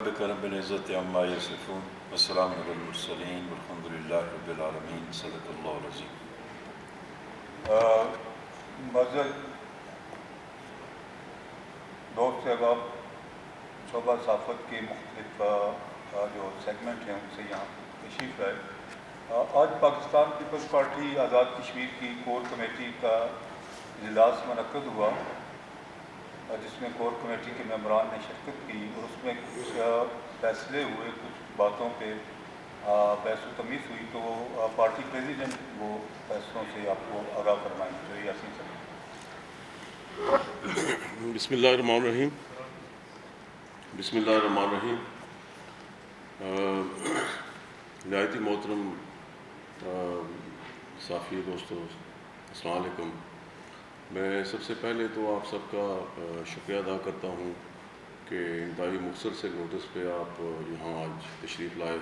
ربك رب العزة عما يصفون والسلام على المرسلين والحمد لله رب العالمين صدق اللہ العظیم۔ معزز دوست احباب، شعبہ صحافت کی مختلف جو سیگمنٹ ہیں ان سے یہاں تشریف لائے۔ آج پاکستان پیپلز پارٹی آزاد کشمیر کی کور کمیٹی کا اجلاس منعقد ہوا، جس میں کور کمیٹی کے ممبران نے شرکت کی اور اس میں کچھ فیصلے ہوئے، کچھ باتوں پہ بحث و تمیز ہوئی، تو پارٹی پریزیڈنٹ وہ فیصلوں سے آپ کو آگاہ فرمائیں گے۔ یاسین صاحب۔ بسم اللہ الرحمن الرحیم۔ بسم اللہ الرحمن الرحیم۔ نہایت ہی محترم صحافی دوستو، السلام علیکم۔ میں سب سے پہلے تو آپ سب کا شکریہ ادا کرتا ہوں کہ انتہائی مختصر سے نوٹس پہ آپ یہاں آج تشریف لائے۔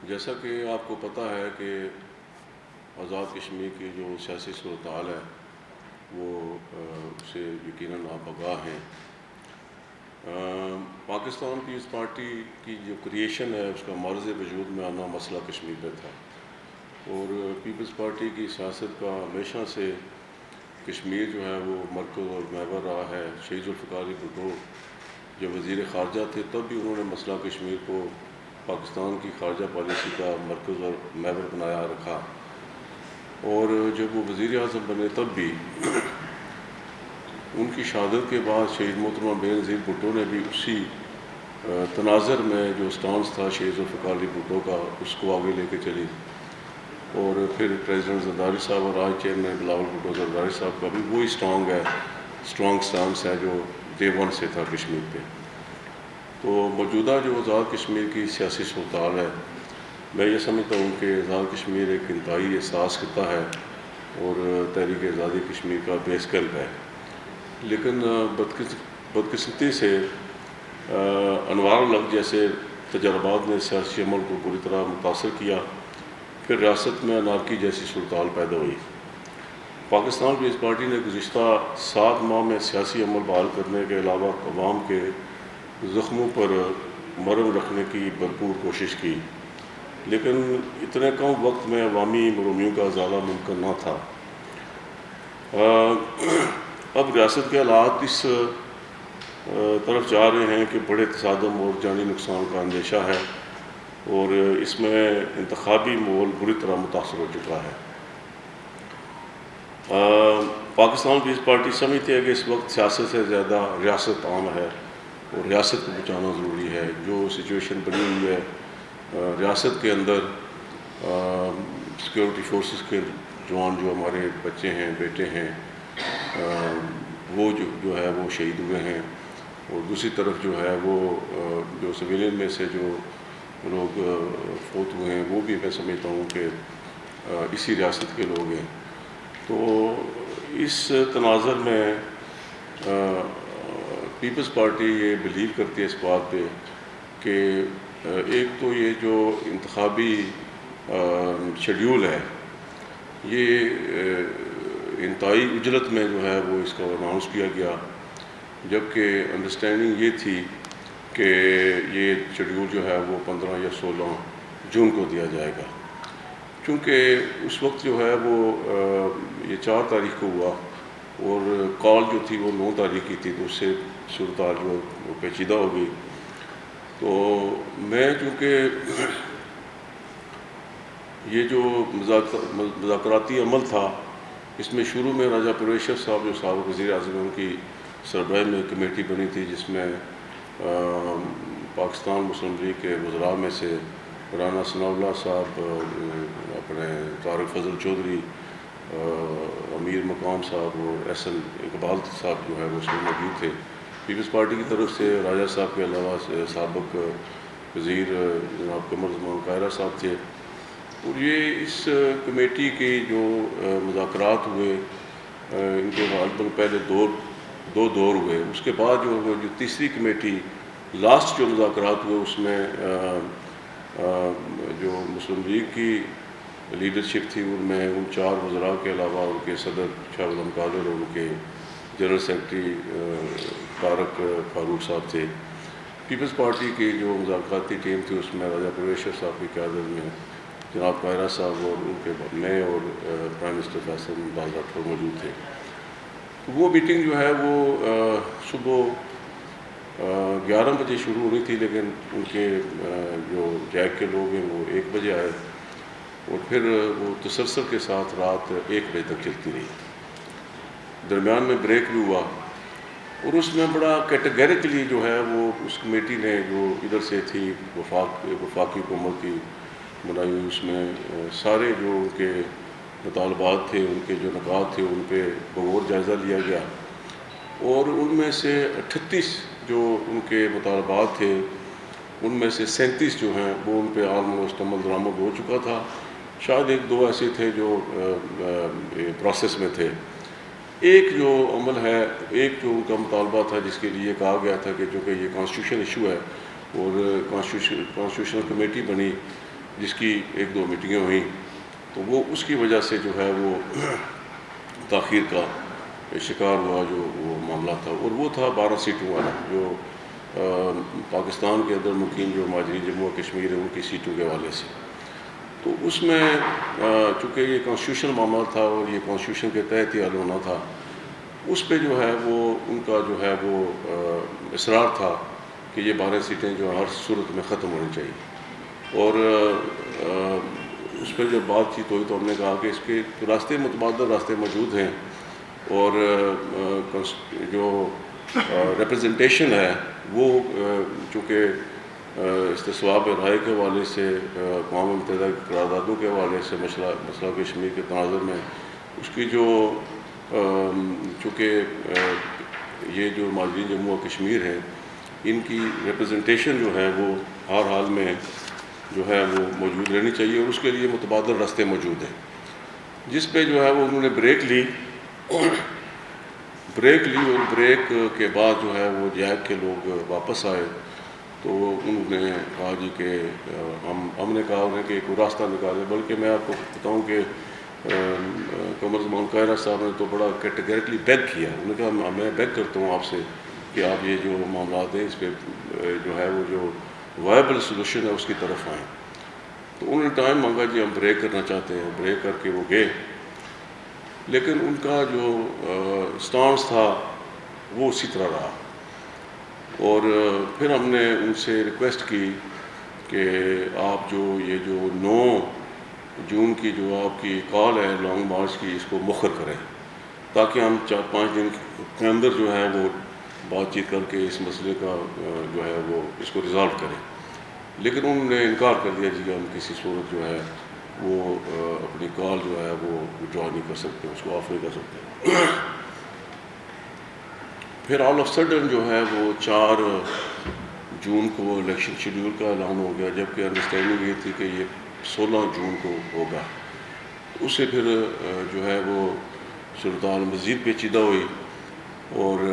جیسا کہ آپ کو پتہ ہے کہ آزاد کشمیر کی جو سیاسی صورتحال ہے وہ اسے یقیناً آپ آگاہ ہیں۔ پاکستان پیپلز پارٹی کی جو کریشن ہے اس کا معرض وجود میں آنا مسئلہ کشمیر پہ تھا، اور پیپلز پارٹی کی سیاست کا ہمیشہ سے کشمیر جو ہے وہ مرکز اور محور رہا ہے۔ شہید ذوالفقار علی بھٹو جب وزیر خارجہ تھے تب بھی انہوں نے مسئلہ کشمیر کو پاکستان کی خارجہ پالیسی کا مرکز اور محور بنایا رکھا، اور جب وہ وزیر اعظم بنے تب بھی ان کی شہادت کے بعد شہید محترمہ بے نظیر بھٹو نے بھی اسی تناظر میں جو سٹانس تھا شہید ذوالفقار علی بھٹو کا اس کو آگے لے کے چلی، اور پھر پریزیڈنٹ زرداری صاحب اور آج چیئرمین بلاول بھٹو زرداری صاحب کا بھی وہی اسٹرانگ سٹانس ہے جو ڈے ون سے تھا کشمیر پہ۔ تو موجودہ جو آزاد کشمیر کی سیاسی صورتحال ہے، میں یہ سمجھتا ہوں کہ آزاد کشمیر ایک انتہائی حساس خطہ ہے اور تحریک آزادی کشمیر کا بیس کیمپ ہے، لیکن بدقسمتی سے انوار الحق جیسے تجربات نے سیاسی عمل کو بری طرح متاثر کیا، پھر ریاست میں انارکی جیسی صورتحال پیدا ہوئی۔ پاکستان پیپلز پارٹی نے گزشتہ 7 ماہ میں سیاسی عمل بحال کرنے کے علاوہ عوام کے زخموں پر مرہم رکھنے کی بھرپور کوشش کی، لیکن اتنے کم وقت میں عوامی مرومیوں کا ازالہ ممکن نہ تھا۔ اب ریاست کے حالات اس طرف جا رہے ہیں کہ بڑے تصادم اور جانی نقصان کا اندیشہ ہے، اور اس میں انتخابی ماحول بری طرح متاثر ہو چکا ہے۔ پاکستان پیپلز پارٹی سمجھتی ہے کہ اس وقت سیاست سے زیادہ ریاست عام ہے اور ریاست کو بچانا ضروری ہے۔ جو سچویشن بنی ہوئی ہے ریاست کے اندر، سیکیورٹی فورسز کے جوان جو ہمارے بچے ہیں، بیٹے ہیں، وہ جو ہے وہ شہید ہوئے ہیں، اور دوسری طرف جو ہے وہ جو سویلین میں سے جو لوگ فوت ہوئے ہیں وہ بھی میں سمجھتا ہوں کہ اسی ریاست کے لوگ ہیں۔ تو اس تناظر میں پیپلز پارٹی یہ بلیو کرتی ہے اس بات پہ کہ ایک تو یہ جو انتخابی شیڈیول ہے یہ انتہائی عجلت میں جو ہے وہ اس کو اناؤنس کیا گیا، جبکہ انڈرسٹینڈنگ یہ تھی کہ یہ شیڈیول جو ہے وہ 15 یا 16 جون کو دیا جائے گا، چونکہ اس وقت جو ہے وہ یہ 4 تاریخ کو ہوا اور کال جو تھی وہ 9 تاریخ کی تھی، تو اس سے صورتحال جو وہ پیچیدہ ہو گئی۔ تو میں چونکہ یہ جو مذاکراتی عمل تھا اس میں شروع میں راجہ پرویشر صاحب جو سابق وزیر اعظم ان کی سربراہی میں کمیٹی بنی تھی، جس میں پاکستان مسلم لیگ کے وزراء میں سے رانا ثناء اللہ صاحب، اپنے طارق فضل چودھری، امیر مقام صاحب اور احسن اقبال صاحب جو ہے وہ اس میں موجود تھے۔ پیپلز پارٹی کی طرف سے راجہ صاحب کے علاوہ سابق وزیر جناب قمر زمان قاہرہ صاحب تھے، اور یہ اس کمیٹی کی جو مذاکرات ہوئے ان کے غالباً پہلے دو دور ہوئے، اس کے بعد جو تیسری کمیٹی لاسٹ جو مذاکرات ہوئے اس میں جو مسلم لیگ کی لیڈرشپ تھی ان میں ان 4 وزراء کے علاوہ ان کے صدر شاہ عالم قادر اور ان کے جنرل سیکرٹری طارق فاروق صاحب تھے۔ پیپلز پارٹی کی جو مذاکراتی ٹیم تھی اس میں راجہ پرویشر صاحب کی قیادت میں جناب قاہرہ صاحب اور ان کے میں اور پرائم منسٹر فیصل ممتاز راٹھور موجود تھے. وہ میٹنگ جو ہے وہ صبح 11 بجے شروع ہونی تھی، لیکن ان کے جو جیک کے لوگ ہیں وہ 1 بجے آئے اور پھر وہ تسلسل کے ساتھ رات 1 بجے تک چلتی رہی. درمیان میں بریک بھی ہوا اور اس میں بڑا کیٹیگریکلی جو ہے وہ اس کمیٹی نے جو ادھر سے تھی وفاقی حکومت کی بنائی ہوئی، اس میں سارے جو ان کے مطالبات تھے، ان کے جو نکات تھے، ان پہ بغور جائزہ لیا گیا اور ان میں سے 38 جو ان کے مطالبات تھے ان میں سے 37 جو ہیں وہ ان پہ آلموسٹ عمل درآمد ہو چکا تھا. شاید 1-2 ایسے تھے جو پروسیس میں تھے. ایک جو عمل ہے، ایک جو ان کا مطالبہ تھا جس کے لیے کہا گیا تھا کہ چونکہ یہ کانسٹیٹیوشن ایشو ہے اور کانسٹیٹیوشنل کمیٹی بنی جس کی 1-2 میٹنگیں ہوئیں، تو وہ اس کی وجہ سے جو ہے وہ تاخیر کا شکار ہوا جو وہ معاملہ تھا، اور وہ تھا 12 سیٹوں والا جو پاکستان کے اندر مقیم جو مہاجرین جموں و کشمیر ہے ان کی سیٹوں کے حوالے سے. تو اس میں چونکہ یہ کانسٹیٹیوشن معاملہ تھا اور یہ کانسٹیٹیوشن کے تحت ہی حل ہونا تھا، اس پہ جو ہے وہ ان کا جو ہے وہ اصرار تھا کہ یہ 12 سیٹیں جو ہر صورت میں ختم ہونی چاہیے. اور اس پہ جب بات چیت ہوئی تو ہم نے کہا کہ اس کے راستے متبادل راستے موجود ہیں اور جو ریپرزنٹیشن ہے وہ چونکہ استصواب رائے کے حوالے سے اقوام متحدہ کی قراردادوں کے حوالے سے مسئلہ کشمیر کے تناظر میں اس کی جو چونکہ یہ جو مہاجرین جموں و کشمیر ہیں ان کی ریپرزنٹیشن جو ہے وہ ہر حال میں جو ہے وہ موجود رہنی چاہیے اور اس کے لیے متبادل راستے موجود ہیں. جس پہ جو ہے وہ انہوں نے بریک لی اور بریک کے بعد جو ہے وہ جیک کے لوگ واپس آئے تو انہوں نے کہا جی کہ ہم نے کہا انہیں کہ کوئی راستہ نکالے. بلکہ میں آپ کو بتاؤں کہ قمر زمان قاہرہ صاحب نے تو بڑا کیٹیگریکلی بیگ کیا. انہوں نے کہا میں بیگ کرتا ہوں آپ سے کہ آپ یہ جو معاملات ہیں اس پہ جو ہے وہ جو وائبل سولوشن ہے اس کی طرف آئیں. تو انہوں نے ٹائم مانگا جی ہم بریک کرنا چاہتے ہیں. بریک کر کے وہ گئے، لیکن ان کا جو سٹانس تھا وہ اسی طرح رہا. اور پھر ہم نے ان سے ریکویسٹ کی کہ آپ جو یہ جو 9 جون کی جو آپ کی کال ہے لانگ مارچ کی اس کو مؤخر کریں تاکہ ہم 4-5 دن کے اندر جو ہے وہ بات چیت کر کے اس مسئلے کا جو ہے وہ اس کو ریزالو کریں. لیکن انہوں نے انکار کر دیا جی کہ ہم کسی صورت جو ہے وہ اپنی کال جو ہے وہ وڈرا نہیں کر سکتے، اس کو آف نہیں کر سکتے. پھر آل آف سڈن جو ہے وہ 4 جون کو الیکشن شیڈیول کا اعلان ہو گیا، جبکہ انڈرسٹینڈنگ یہ تھی کہ یہ 16 جون کو ہوگا. اسے پھر جو ہے وہ صورتحال مزید پیچیدہ ہوئی اور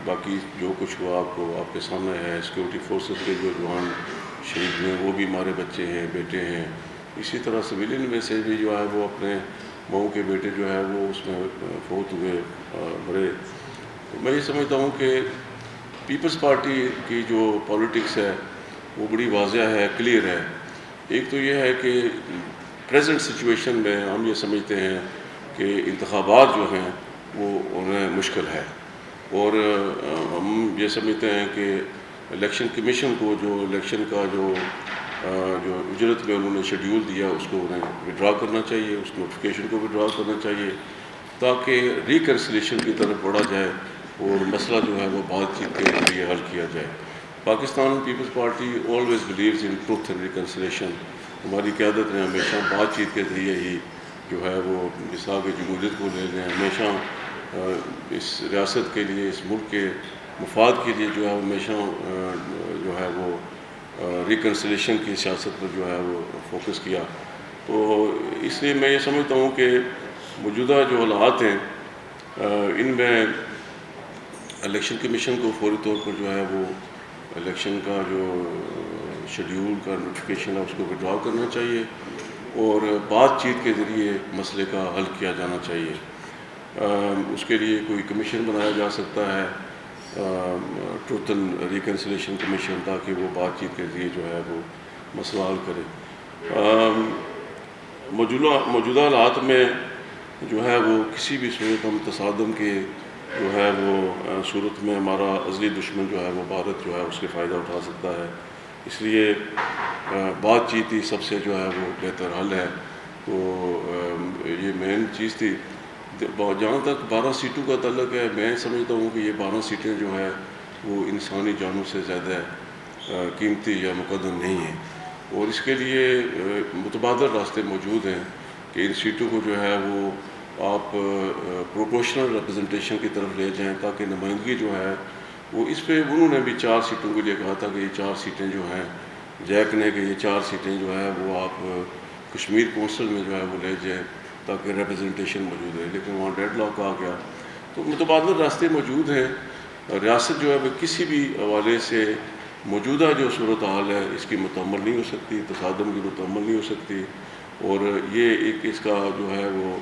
باقی جو کچھ ہوا آپ کے سامنے ہے. سیکورٹی فورسز کے جو جوان شہید ہیں وہ بھی ہمارے بچے ہیں، بیٹے ہیں. اسی طرح سویلین میں سے بھی جو ہے وہ اپنے مئو کے بیٹے جو ہے وہ اس میں فوت ہوئے مرے. میں یہ سمجھتا ہوں کہ پیپلز پارٹی کی جو پولیٹکس ہے وہ بڑی واضح ہے، کلیئر ہے. ایک تو یہ ہے کہ پریزنٹ سچویشن میں ہم یہ سمجھتے ہیں کہ انتخابات جو ہیں وہ انہیں مشکل ہے، اور ہم یہ سمجھتے ہیں کہ الیکشن کمیشن کو جو الیکشن کا جو اجرت میں انہوں نے شیڈیول دیا اس کو انہیں وڈرا کرنا چاہیے، اس نوٹیفیکیشن کو وڈرا کرنا چاہیے تاکہ ریکنسلیشن کی طرف بڑھا جائے اور مسئلہ جو ہے وہ بات چیت کے ذریعے حل کیا جائے. Pakistan Peoples Party always believes in truth and reconciliation. ہماری قیادت نے ہمیشہ بات چیت کے ذریعے ہی جو ہے وہ مثال جمہوریت کو لے لیں، ہمیشہ اس ریاست کے لیے، اس ملک کے مفاد کے لیے جو ہے ہمیشہ جو ہے وہ ریکنسلیشن کی سیاست پر جو ہے وہ فوکس کیا. تو اس لیے میں یہ سمجھتا ہوں کہ موجودہ جو حالات ہیں ان میں الیکشن کمیشن کو فوری طور پر جو ہے وہ الیکشن کا جو شیڈیول کا نوٹیفیکیشن ہے اس کو وڈرا کرنا چاہیے اور بات چیت کے ذریعے مسئلے کا حل کیا جانا چاہیے. اس کے لیے کوئی کمیشن بنایا جا سکتا ہے ٹروتھ اینڈ ریکنسلیشن کمیشن، تاکہ وہ بات چیت کے ذریعے جو ہے وہ مسئلہ حل کرے۔ موجودہ حالات میں جو ہے وہ کسی بھی صورت ہم تصادم کے جو ہے وہ صورت میں ہمارا ازلی دشمن جو ہے وہ بھارت جو ہے اس کے فائدہ اٹھا سکتا ہے، اس لیے بات چیت ہی سب سے جو ہے وہ بہتر حل ہے۔ تو یہ مین چیز تھی۔ جہاں تک 12 سیٹوں کا تعلق ہے، میں سمجھتا ہوں کہ یہ 12 سیٹیں جو ہیں وہ انسانی جانوں سے زیادہ قیمتی یا مقدم نہیں ہیں، اور اس کے لیے متبادل راستے موجود ہیں کہ ان سیٹوں کو جو ہے وہ آپ پروپورشنل ریپرزنٹیشن کی طرف لے جائیں، تاکہ نمائندگی جو ہے وہ اس پہ انہوں نے بھی 4 سیٹوں کے لیے کہا تھا کہ یہ 4 سیٹیں جو ہیں، جیک نے کہ یہ 4 سیٹیں جو ہے وہ آپ کشمیر کونسل میں جو ہے وہ لے جائیں تاکہ ریپرزنٹیشن موجود ہے، لیکن وہاں ڈیڈ لاک آ گیا۔ تو متبادل راستے موجود ہیں۔ ریاست جو ہے وہ کسی بھی حوالے سے موجودہ جو صورتحال ہے اس کی متحمل نہیں ہو سکتی، تصادم کی متحمل نہیں ہو سکتی، اور یہ ایک اس کا جو ہے وہ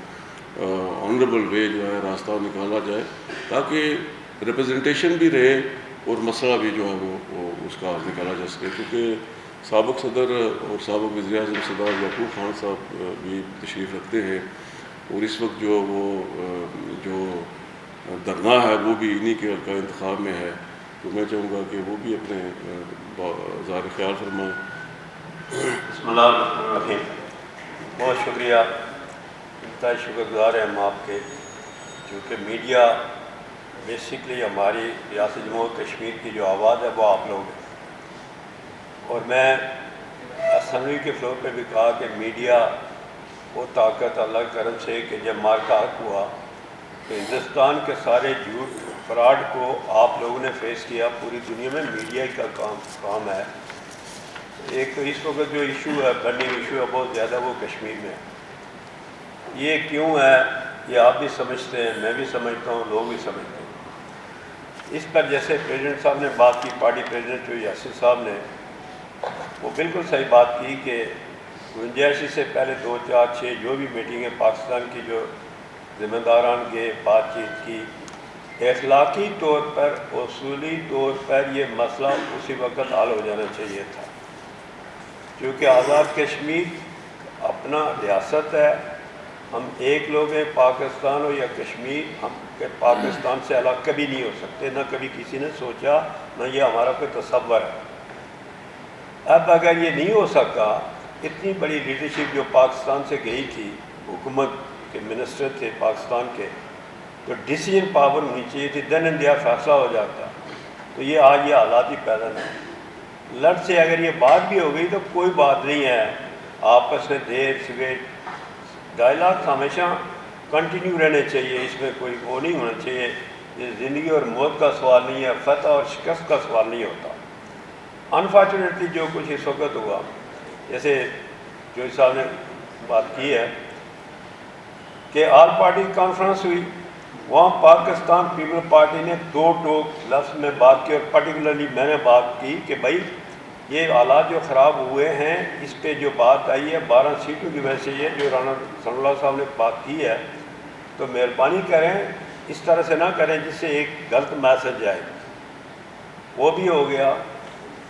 آنریبل وے جو ہے راستہ نکالا جائے تاکہ ریپرزنٹیشن بھی رہے اور مسئلہ بھی جو ہے وہ اس کا نکالا جا سکے، کیونکہ سابق صدر اور سابق وزیر اعظم سردار یعقوب خان صاحب بھی تشریف رکھتے ہیں، اور اس وقت جو دھرنا ہے وہ بھی انہی کے کا انتخاب میں ہے۔ تو میں چاہوں گا کہ وہ بھی اپنے ظاہر خیال فرمائیں۔ بسم اللہ الرحمن الرحیم۔ بہت شکریہ، انتہائی شکر گزار ہیں ہم آپ کے، کیونکہ میڈیا بیسکلی ہماری ریاست جموں کشمیر کی جو آواز ہے وہ آپ لوگ ہیں، اور میں اسمبلی کے فلور پہ بھی کہا کہ میڈیا وہ طاقت اللہ کے کرم سے کہ جب مارکا حق ہوا تو ہندوستان کے سارے جھوٹ فراڈ کو آپ لوگوں نے فیس کیا، پوری دنیا میں میڈیا کا کام ہے۔ ایک تو اس وقت جو ایشو ہے، برننگ ایشو ہے بہت زیادہ، وہ کشمیر میں ہے۔ یہ کیوں ہے یہ آپ بھی سمجھتے ہیں، میں بھی سمجھتا ہوں، لوگ بھی سمجھتے ہیں۔ اس پر جیسے پریزیڈنٹ صاحب نے بات کی، پارٹی پریزیڈنٹ جو یاسر صاحب نے، وہ بالکل صحیح بات کی کہ گنجائش سے پہلے 2 4 6 جو بھی میٹنگیں پاکستان کی جو ذمہ داران کے بات چیت کی، اخلاقی طور پر، اصولی طور پر یہ مسئلہ اسی وقت حل ہو جانا چاہیے تھا، کیونکہ آزاد کشمیر اپنا ریاست ہے، ہم ایک لوگ ہیں، پاکستان ہو یا کشمیر، ہم پاکستان سے الگ کبھی نہیں ہو سکتے، نہ کبھی کسی نے سوچا، نہ یہ ہمارا کوئی تصور ہے۔ اب اگر یہ نہیں ہو سکا، اتنی بڑی لیڈرشپ جو پاکستان سے گئی تھی، حکومت کے منسٹر تھے پاکستان کے، تو ڈیسیجن پاور ہونی چاہیے تھی، دین اینڈ دیئر فیصلہ ہو جاتا۔ تو یہ آج یہ حالات ہی پیدا نہیں۔ لڑ سے اگر یہ بات بھی ہو گئی تو کوئی بات نہیں ہے، آپس میں دیر سویر ڈائلاگ ہمیشہ کنٹینیو رہنے چاہیے، اس میں کوئی وہ نہیں ہونا چاہیے۔ یہ زندگی اور موت کا سوال نہیں ہے، فتح اور شکست کا سوال نہیں ہوتا۔ انفارچونیٹلی جو کچھ اس وقت ہوا، جیسے جو صاحب نے بات کی ہے کہ آل پارٹی کانفرنس ہوئی، وہاں پاکستان پیپل پارٹی نے 2 ٹوک لفظ میں بات کی، اور پرٹیکولرلی میں نے بات کی کہ بھائی یہ حالات جو خراب ہوئے ہیں اس پہ جو بات آئی ہے 12 سیٹوں کی وجہ سے، یہ جو رانا ثناء اللہ صاحب نے بات کی ہے، تو مہربانی کریں اس طرح سے نہ کریں جس سے ایک غلط میسج جائے۔ وہ بھی ہو گیا۔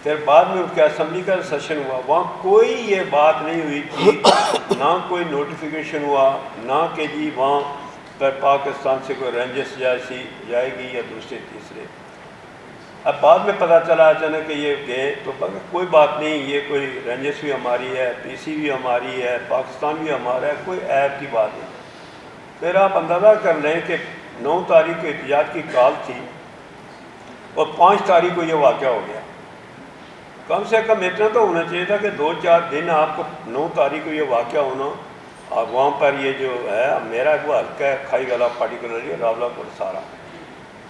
پھر بعد میں اس کے اسمبلی کا سیشن ہوا، وہاں کوئی یہ بات نہیں ہوئی تھی، نہ کوئی نوٹیفیکیشن ہوا، نہ کہ جی وہاں پر پاکستان سے کوئی رینجس جائے گی یا دوسرے تیسرے۔ اب بعد میں پتہ چلا اچانک کہ یہ گئے، تو کوئی بات نہیں، یہ کوئی رینجس بھی ہماری ہے، پی سی بھی ہماری ہے، پاکستان بھی ہمارا ہے، کوئی عیب کی بات نہیں۔ پھر آپ اندازہ کر لیں کہ 9 تاریخ کو احتجاج کی کال تھی اور 5 تاریخ کو یہ واقعہ ہو گیا۔ کم سے کم اتنا تو ہونا چاہیے تھا کہ 2 4 دن آپ کو 9 تاریخ کو یہ واقعہ ہونا، اور وہاں پر یہ جو ہے میرا وہ حلقہ ہے کھائی والا پارٹیکولرلی راولہ پور سارا،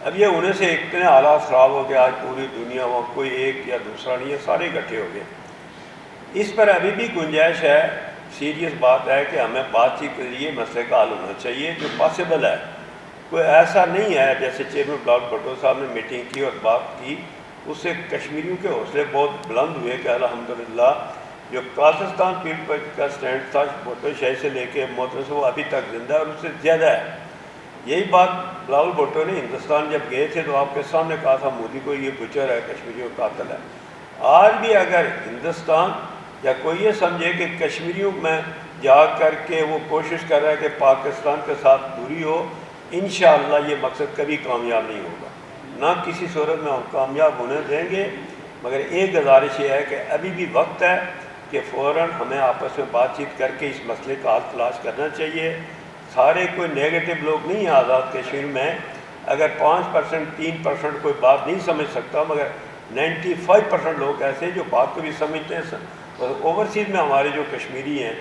اب یہ ہونے سے اتنے حالات خراب ہو گئے، آج پوری دنیا وہاں کوئی ایک یا دوسرا نہیں ہے، سارے اکٹھے ہو گئے۔ اس پر ابھی بھی گنجائش ہے، سیریس بات ہے کہ ہمیں بات چیت کے ذریعے مسئلے کا حل ہونا چاہیے جو پاسبل ہے۔ کوئی ایسا نہیں ہے جیسے چیئرمین بلاول بھٹو صاحب نے میٹنگ کی اور بات کی، اس سے کشمیریوں کے حوصلے بہت بلند ہوئے کہ الحمدللہ جو پاکستان پیپل کا سٹینڈ تھا بھٹو شاہی سے لے کے محترم سے، وہ ابھی تک زندہ ہے اور اس سے زیادہ ہے۔ یہی بات بلاول بھٹو نے ہندوستان جب گئے تھے تو آپ کے سامنے کہا تھا مودی کو یہ بچر ہے، کشمیریوں کا قاتل ہے۔ آج بھی اگر ہندوستان یا کوئی یہ سمجھے کہ کشمیریوں میں جا کر کے وہ کوشش کر رہا ہے کہ پاکستان کے ساتھ دوری ہو، انشاءاللہ یہ مقصد کبھی کامیاب نہیں ہوگا، نہ کسی صورت میں ہم کامیاب ہونے دیں گے۔ مگر ایک گزارش یہ ہے کہ ابھی بھی وقت ہے کہ فوراً ہمیں آپس میں بات چیت کر کے اس مسئلے کا حل تلاش کرنا چاہیے۔ سارے کوئی نیگیٹو لوگ نہیں ہیں آزاد کشمیر میں، اگر 5% 3% کوئی بات نہیں سمجھ سکتا، مگر 95% لوگ ایسے ہیں جو بات کو بھی سمجھتے ہیں۔ اوورسیز میں ہمارے جو کشمیری ہیں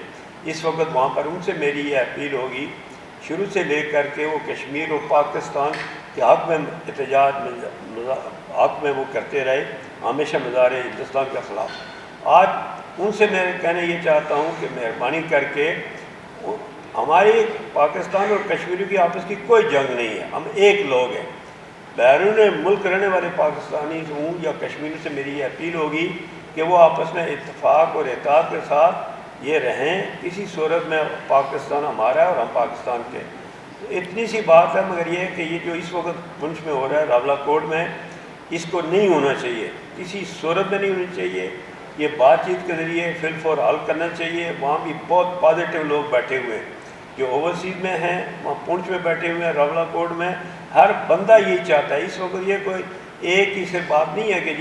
اس وقت وہاں پر، ان سے میری یہ اپیل ہوگی شروع سے لے کر کے وہ کشمیر اور پاکستان کے حق میں احتجاج حق میں وہ کرتے رہے، ہمیشہ مظاہرے ہندوستان کے خلاف۔ آج ان سے میں کہنا یہ چاہتا ہوں کہ مہربانی کر کے ہماری پاکستان اور کشمیری کی آپس کی کوئی جنگ نہیں ہے، ہم ایک لوگ ہیں۔ بیرون ملک رہنے والے پاکستانی ہوں یا کشمیری سے میری یہ اپیل ہوگی کہ وہ آپس میں اتفاق اور اتحاد کے ساتھ یہ رہیں۔ کسی صورت میں پاکستان ہمارا ہے اور ہم پاکستان کے، اتنی سی بات ہے۔ مگر یہ ہے کہ یہ جو اس وقت پنچ میں ہو رہا ہے راولا کوٹ میں، اس کو نہیں ہونا چاہیے، کسی صورت میں نہیں ہونی چاہیے۔ یہ بات چیت کے ذریعے فی الفور حل کرنا چاہیے۔ وہاں بھی بہت پازیٹیو لوگ بیٹھے ہوئے ہیں جو اوورسیز میں ہیں، وہاں پونچھ میں بیٹھے ہوئے ہیں، راولا کوٹ میں، ہر بندہ یہی چاہتا ہے۔ اس وقت یہ کوئی ایک ہی صرف بات نہیں ہے کہ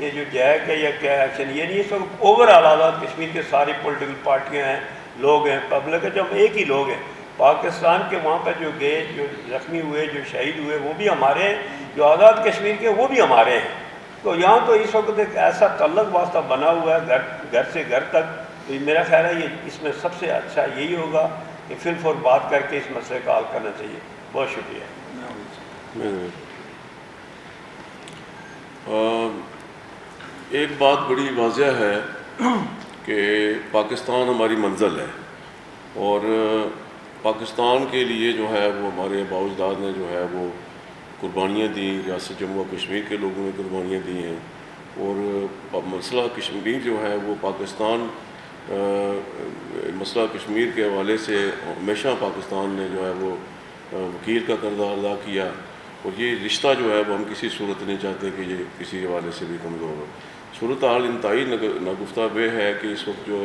یہ جو جیک ہے یا کیا ایکشن، یہ نہیں، اس وقت اوور آل آزاد کشمیر کے ساری پولیٹیکل پارٹیاں ہیں، لوگ ہیں، پبلک ہے، جو ہم ایک ہی لوگ ہیں۔ پاکستان کے وہاں پر جو گئے، جو زخمی ہوئے، جو شہید ہوئے، وہ بھی ہمارے ہیں، جو آزاد کشمیر کے وہ بھی ہمارے ہیں۔ تو یہاں تو اس وقت ایک ایسا تعلق واسطہ بنا ہوا ہے گھر سے گھر تک، تو میرا خیال ہے یہ اس میں سب سے اچھا یہی ہوگا کہ فی الفور بات کر کے اس مسئلے کا حل کرنا چاہیے۔ بہت شکریہ۔ ایک بات بڑی واضح ہے کہ پاکستان ہماری منزل ہے، اور پاکستان کے لیے جو ہے وہ ہمارے آباء و اجداد نے جو ہے وہ قربانیاں دیں، ریاست جموں و کشمیر کے لوگوں نے قربانیاں دی ہیں، اور مسئلہ کشمیر جو ہے وہ پاکستان مسئلہ کشمیر کے حوالے سے ہمیشہ پاکستان نے جو ہے وہ وکیل کا کردار ادا کیا، اور یہ رشتہ جو ہے وہ ہم کسی صورت نہیں چاہتے کہ یہ کسی حوالے سے بھی کمزور ہو۔ صورتحال انتہائی ناگفتہ بے ہے کہ اس وقت جو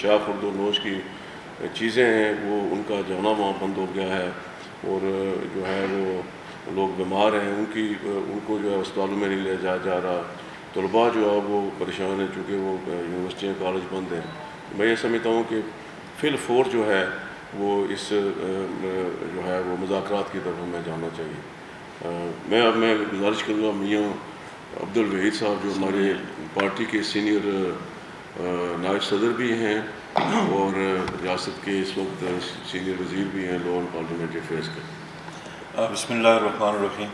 شاہ خورد و نوش کی چیزیں ہیں وہ ان کا جانا وہاں بند ہو گیا ہے، اور جو ہے وہ لوگ بیمار ہیں، ان کو جو ہے اسپتالوں میں نہیں لے جایا جا رہا، طلباء جو ہے وہ پریشان ہیں چونکہ وہ یونیورسٹیاں کالج بند ہیں۔ میں یہ سمجھتا ہوں کہ فی الفور جو ہے وہ اس جو ہے وہ مذاکرات کی طرف ہمیں جانا چاہیے۔ میں گزارش کروں گا میاں عبدالوحید صاحب جو ہمارے پارٹی کے سینئر نائب صدر بھی ہیں اور ریاست کے اس وقت سینئر وزیر بھی ہیں لا اینڈ پارلیمنٹری افیئرز کے۔ بسم اللہ الرحمن الرحیم۔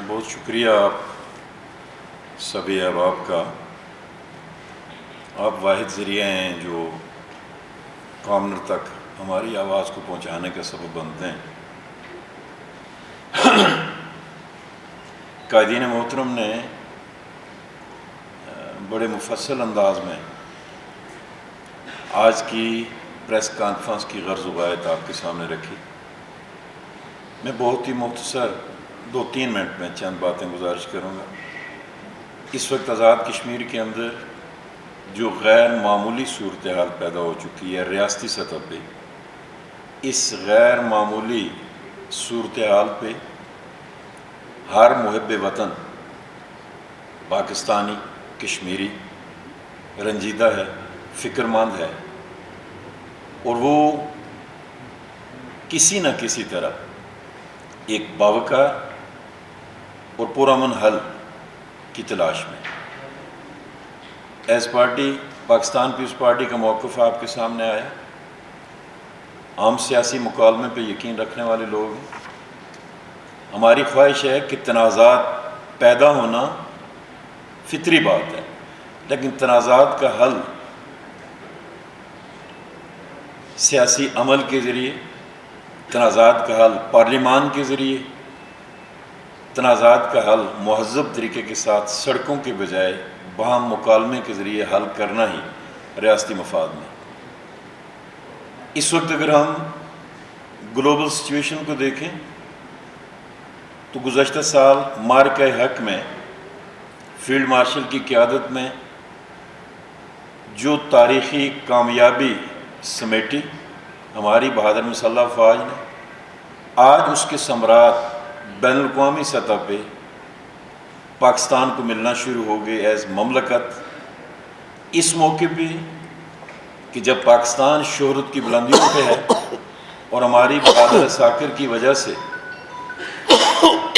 بہت شکریہ آپ سبھی احباب کا، آپ واحد ذریعہ ہیں جو کامنر تک ہماری آواز کو پہنچانے کا سبب بنتے ہیں۔ قائدین محترم نے بڑے مفصل انداز میں آج کی پریس کانفرنس کی غرض و غایت آپ کے سامنے رکھی۔ میں بہت ہی مختصر 2-3 منٹ میں چند باتیں گزارش کروں گا۔ اس وقت آزاد کشمیر کے اندر جو غیر معمولی صورتحال پیدا ہو چکی ہے ریاستی سطح پہ، اس غیر معمولی صورتحال پہ ہر محب وطن پاکستانی کشمیری رنجیدہ ہے، فکر مند ہے، اور وہ کسی نہ کسی طرح ایک باوقار اور پرامن حل کی تلاش میں۔ As party Pakistan Peoples Party کا موقف آپ کے سامنے آیا۔ عام سیاسی مکالمے پہ یقین رکھنے والے لوگ ہیں۔ ہماری خواہش ہے کہ تنازعات پیدا ہونا فطری بات ہے، لیکن تنازعات کا حل سیاسی عمل کے ذریعے، تنازعات کا حل پارلیمان کے ذریعے، تنازعات کا حل مہذب طریقے کے ساتھ سڑکوں کے بجائے باہم مکالمے کے ذریعے حل کرنا ہی ریاستی مفاد میں۔ اس وقت اگر ہم گلوبل سچویشن کو دیکھیں تو گزشتہ سال معرکہ حق میں فیلڈ مارشل کی قیادت میں جو تاریخی کامیابی سمیٹی ہماری بہادر مسلح افواج نے، آج اس کے ثمرات بین الاقوامی سطح پہ پاکستان کو ملنا شروع ہو گئے ایز مملکت۔ اس موقع پہ کہ جب پاکستان شہرت کی بلندیوں پہ ہے اور ہماری بہادر ساکر کی وجہ سے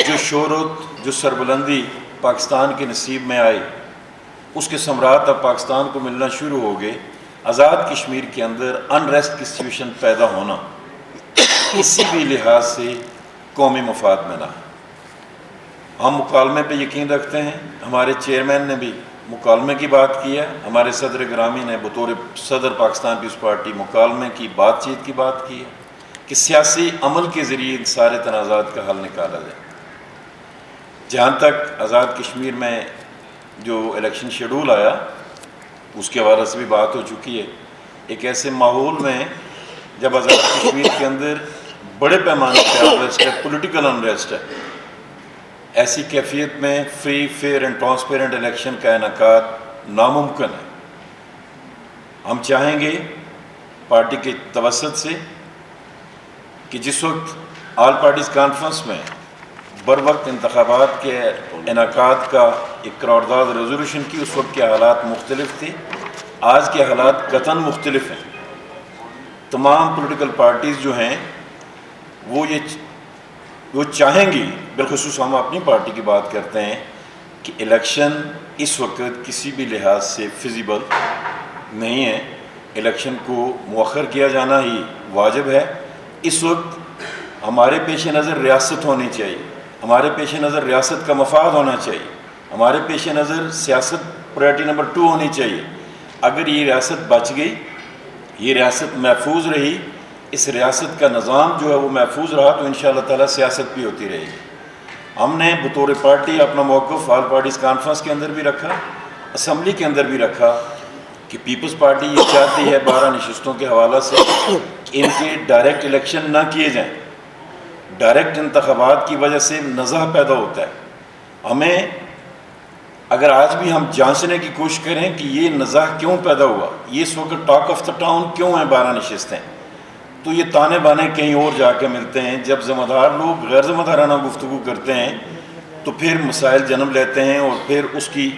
جو شہرت، جو سربلندی پاکستان کے نصیب میں آئی، اس کے ثمرات اب پاکستان کو ملنا شروع ہو گئے۔ آزاد کشمیر کے اندر انریسٹ کی سچویشن پیدا ہونا کسی بھی لحاظ سے قومی مفاد میں نہ ہے۔ ہم مکالمے پہ یقین رکھتے ہیں، ہمارے چیئرمین نے بھی مکالمے کی بات کی ہے، ہمارے صدر گرامی نے بطور صدر پاکستان پیپلز پارٹی مکالمے کی بات چیت کی بات کی ہے کہ سیاسی عمل کے ذریعے ان سارے تنازعات کا حل نکالا جائے۔ جہاں تک آزاد کشمیر میں جو الیکشن شیڈول آیا اس کے حوالے سے بھی بات ہو چکی ہے، ایک ایسے ماحول میں جب آزاد کشمیر کے اندر بڑے پیمانے پہ انریسٹ ہے، پولیٹیکل انریسٹ ہے، ایسی کیفیت میں free, fair and transparent election کا انعقاد ناممکن ہے۔ ہم چاہیں گے پارٹی کے توسط سے کہ جس وقت آل پارٹیز کانفرنس میں بروقت انتخابات کے انعقاد کا ایک قرارداد ریزولوشن کی، اس وقت کے حالات مختلف تھے، آج کے حالات قطعاً مختلف ہیں۔ تمام پولیٹیکل پارٹیز جو ہیں وہ چاہیں گی، بالخصوص ہم اپنی پارٹی کی بات کرتے ہیں، کہ الیکشن اس وقت کسی بھی لحاظ سے فیزیبل نہیں ہے، الیکشن کو مؤخر کیا جانا ہی واجب ہے۔ اس وقت ہمارے پیش نظر ریاست ہونی چاہیے، ہمارے پیش نظر ریاست کا مفاد ہونا چاہیے، ہمارے پیش نظر سیاست پرائرٹی نمبر 2 ہونی چاہیے۔ اگر یہ ریاست بچ گئی، یہ ریاست محفوظ رہی، اس ریاست کا نظام جو ہے وہ محفوظ رہا، تو انشاءاللہ تعالیٰ سیاست بھی ہوتی رہے گی۔ ہم نے بطور پارٹی اپنا موقف آل پارٹیز کانفرنس کے اندر بھی رکھا، اسمبلی کے اندر بھی رکھا کہ پیپلز پارٹی یہ چاہتی ہے 12 نشستوں کے حوالے سے کہ ان کے ڈائریکٹ الیکشن نہ کیے جائیں۔ ڈائریکٹ انتخابات کی وجہ سے نزاع پیدا ہوتا ہے۔ ہمیں اگر آج بھی ہم جانچنے کی کوشش کریں کہ یہ نزاع کیوں پیدا ہوا، یہ اس وقت ٹاک آف دا ٹاؤن کیوں ہیں 12 نشستیں، تو یہ تانے بانے کہیں اور جا کے ملتے ہیں۔ جب ذمہ دار لوگ غیر ذمہ دارانہ گفتگو کرتے ہیں تو پھر مسائل جنم لیتے ہیں، اور پھر اس کی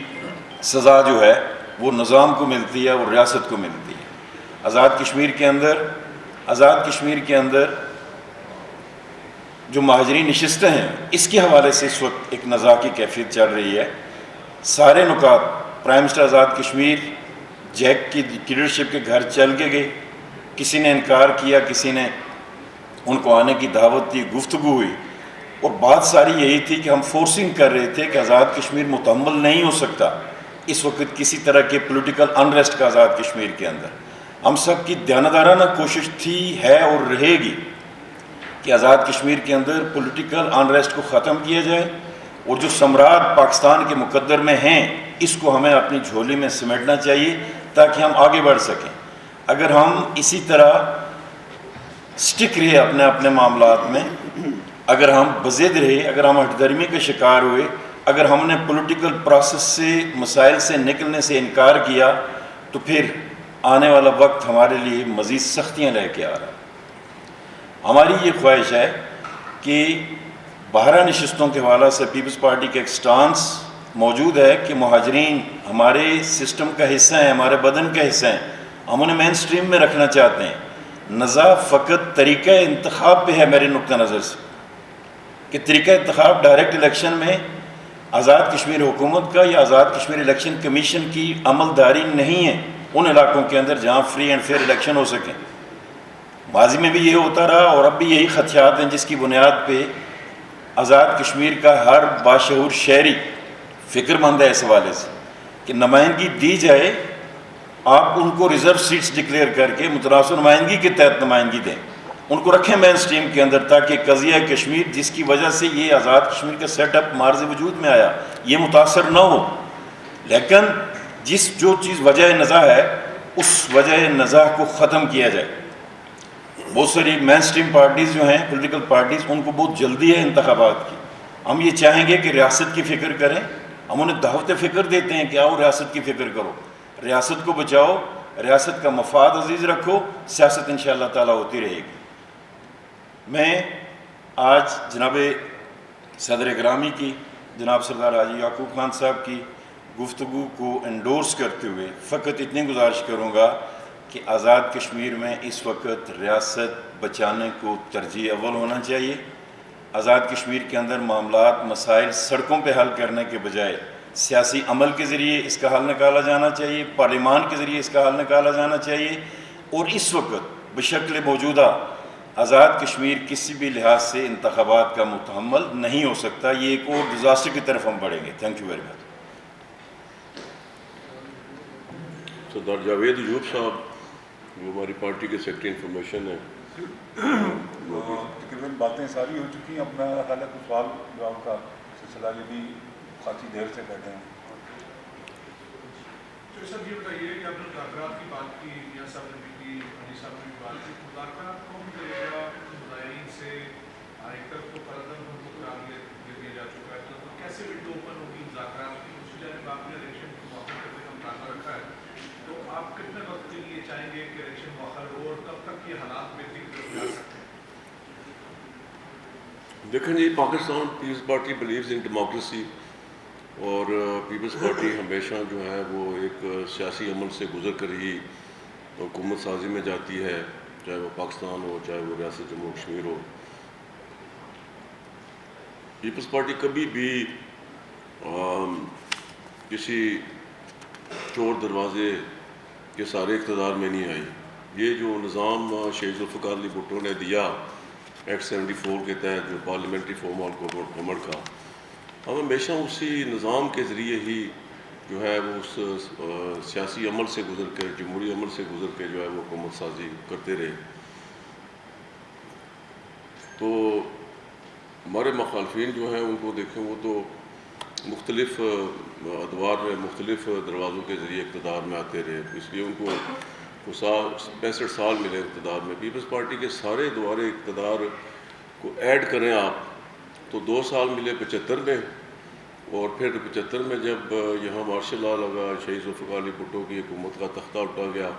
سزا جو ہے وہ نظام کو ملتی ہے اور ریاست کو ملتی ہے۔ آزاد کشمیر کے اندر جو مہاجری نشستیں ہیں، اس کے حوالے سے اس وقت ایک نزاع کی کیفیت چل رہی ہے۔ سارے نکات prime minister Azad Kashmir Jack کی لیڈرشپ کے گھر چل کے گئے، کسی نے انکار کیا، کسی نے ان کو آنے کی دعوت دی، گفتگو ہوئی، اور بات ساری یہی تھی کہ ہم فورسنگ کر رہے تھے کہ آزاد کشمیر مکمل نہیں ہو سکتا اس وقت کسی طرح کے پولیٹیکل انریسٹ کا آزاد کشمیر کے اندر۔ ہم سب کی دیانتدارانہ کوشش تھی، ہے اور رہے گی کہ آزاد کشمیر کے اندر پولیٹیکل انریسٹ کو ختم کیا جائے، اور جو ثمرات پاکستان کے مقدر میں ہیں اس کو ہمیں اپنی جھولی میں سمیٹنا چاہیے تاکہ ہم آگے بڑھ سکیں۔ اگر ہم اسی طرح سٹک رہے اپنے معاملات میں، اگر ہم بضد رہے، اگر ہم ہٹ درمی کے شکار ہوئے، اگر ہم نے پولیٹیکل پروسیس سے، مسائل سے نکلنے سے انکار کیا، تو پھر آنے والا وقت ہمارے لیے مزید سختیاں لے کے آ رہا ہے۔ ہماری یہ خواہش ہے کہ 12 نشستوں کے حوالے سے پیپلز پارٹی کا ایک سٹانس موجود ہے کہ مہاجرین ہمارے سسٹم کا حصہ ہیں، ہمارے بدن کا حصہ ہیں، ہم انہیں مین سٹریم میں رکھنا چاہتے ہیں۔ نزاع فقط طریقہ انتخاب پہ ہے میرے نقطہ نظر سے، کہ طریقہ انتخاب ڈائریکٹ الیکشن میں آزاد کشمیر حکومت کا یا آزاد کشمیر الیکشن کمیشن کی عملداری نہیں ہے ان علاقوں کے اندر جہاں فری اینڈ فیئر الیکشن ہو سکیں۔ ماضی میں بھی یہ ہوتا رہا اور اب بھی یہی خدشات ہیں جس کی بنیاد پہ آزاد کشمیر کا ہر باشعور شہری فکر مند ہے اس حوالے سے کہ نمائندگی دی جائے، آپ ان کو ریزرو سیٹس ڈکلیئر کر کے متناسب نمائندگی کے تحت نمائندگی دیں، ان کو رکھیں مین سٹریم کے اندر، تاکہ قضیہ کشمیر جس کی وجہ سے یہ آزاد کشمیر کا سیٹ اپ مارز وجود میں آیا یہ متاثر نہ ہو۔ لیکن جو چیز وجہ نزاع ہے اس وجہ نزاع کو ختم کیا جائے۔ بہت ساری مین اسٹریم پارٹیز جو ہیں پولیٹیکل پارٹیز ان کو بہت جلدی ہے انتخابات کی. ہم یہ چاہیں گے کہ ریاست کی فکر کریں. ہم انہیں دعوت فکر دیتے ہیں کہ آؤ ریاست کی فکر کرو, ریاست کو بچاؤ, ریاست کا مفاد عزیز رکھو, سیاست انشاءاللہ تعالیٰ ہوتی رہے گی. میں آج جناب صدر گرامی کی جناب سردار حاجی یعقوب خان صاحب کی گفتگو کو انڈورس کرتے ہوئے فقط اتنی گزارش کروں گا کہ آزاد کشمیر میں اس وقت ریاست بچانے کو ترجیح اول ہونا چاہیے. آزاد کشمیر کے اندر معاملات مسائل سڑکوں پہ حل کرنے کے بجائے سیاسی عمل کے ذریعے اس کا حل نکالا جانا چاہیے, پارلیمان کے ذریعے اس کا حل نکالا جانا چاہیے. اور اس وقت بشکل موجودہ آزاد کشمیر کسی بھی لحاظ سے انتخابات کا متحمل نہیں ہو سکتا. یہ ایک اور ڈیزاسٹر کی طرف ہم بڑھیں گے. Thank you very much. سردار جاوید ایوب صاحب جو ہماری پارٹی کے سیکرٹری انفارمیشن ہیں, تقریباً باتیں ساری ہو چکی ہیں. اپنا خیال ہے کچھ سوال جواب کا سلسلہ یہ بھی خاصی دیر سے بیٹھے ہیں. سر یہ بتائیے کہ آپ نے مذاکرات کی بات کی, میاں صاحب نے بھی کی, علی صاحب نے بھی بات کی. مذاکرات کون کرے گا؟ مظاہرین سے ایک طرف تو قرارداد کو قرار دے دیا جا چکا ہے, تو کیسے ونڈو اوپن ہوگی مذاکرات کی؟ دوسری جانب آپ نے الیکشن کو مؤخر کرنے کا مطالبہ رکھا ہے, تو آپ کتنے وقت کے لیے چاہیں گے کہ الیکشن مؤخر ہو اور کب تک یہ حالات بہتری کی طرف جا سکتے ہیں؟ دیکھیں جی, Pakistan Peoples party believes in democracy, اور پیپلز پارٹی ہمیشہ جو ہے وہ ایک سیاسی عمل سے گزر کر ہی حکومت سازی میں جاتی ہے, چاہے وہ پاکستان ہو چاہے وہ ریاست جموں کشمیر ہو. پیپلز پارٹی کبھی بھی کسی چور دروازے کے سارے اقتدار میں نہیں آئی. یہ جو نظام شہید ذوالفقار علی بھٹو نے دیا ایکٹ 74 کے تحت, جو پارلیمنٹری فارم آف گورنمنٹ کا, ہم ہمیشہ اسی نظام کے ذریعے ہی جو ہے وہ اس سیاسی عمل سے گزر کے, جمہوری عمل سے گزر کے جو ہے وہ حکومت سازی کرتے رہے. تو ہمارے مخالفین جو ہیں ان کو دیکھیں, وہ تو مختلف ادوار میں مختلف دروازوں کے ذریعے اقتدار میں آتے رہے, اس لیے ان کو 65 سال ملے اقتدار میں. پیپلز پارٹی کے سارے دوارے اقتدار کو ایڈ کریں آپ تو 2 سال ملے 75 میں, اور پھر 75 میں جب یہاں مارشل لا لگا, شہید ذوالفقار علی بھٹو کی حکومت کا تختہ اٹھا گیا,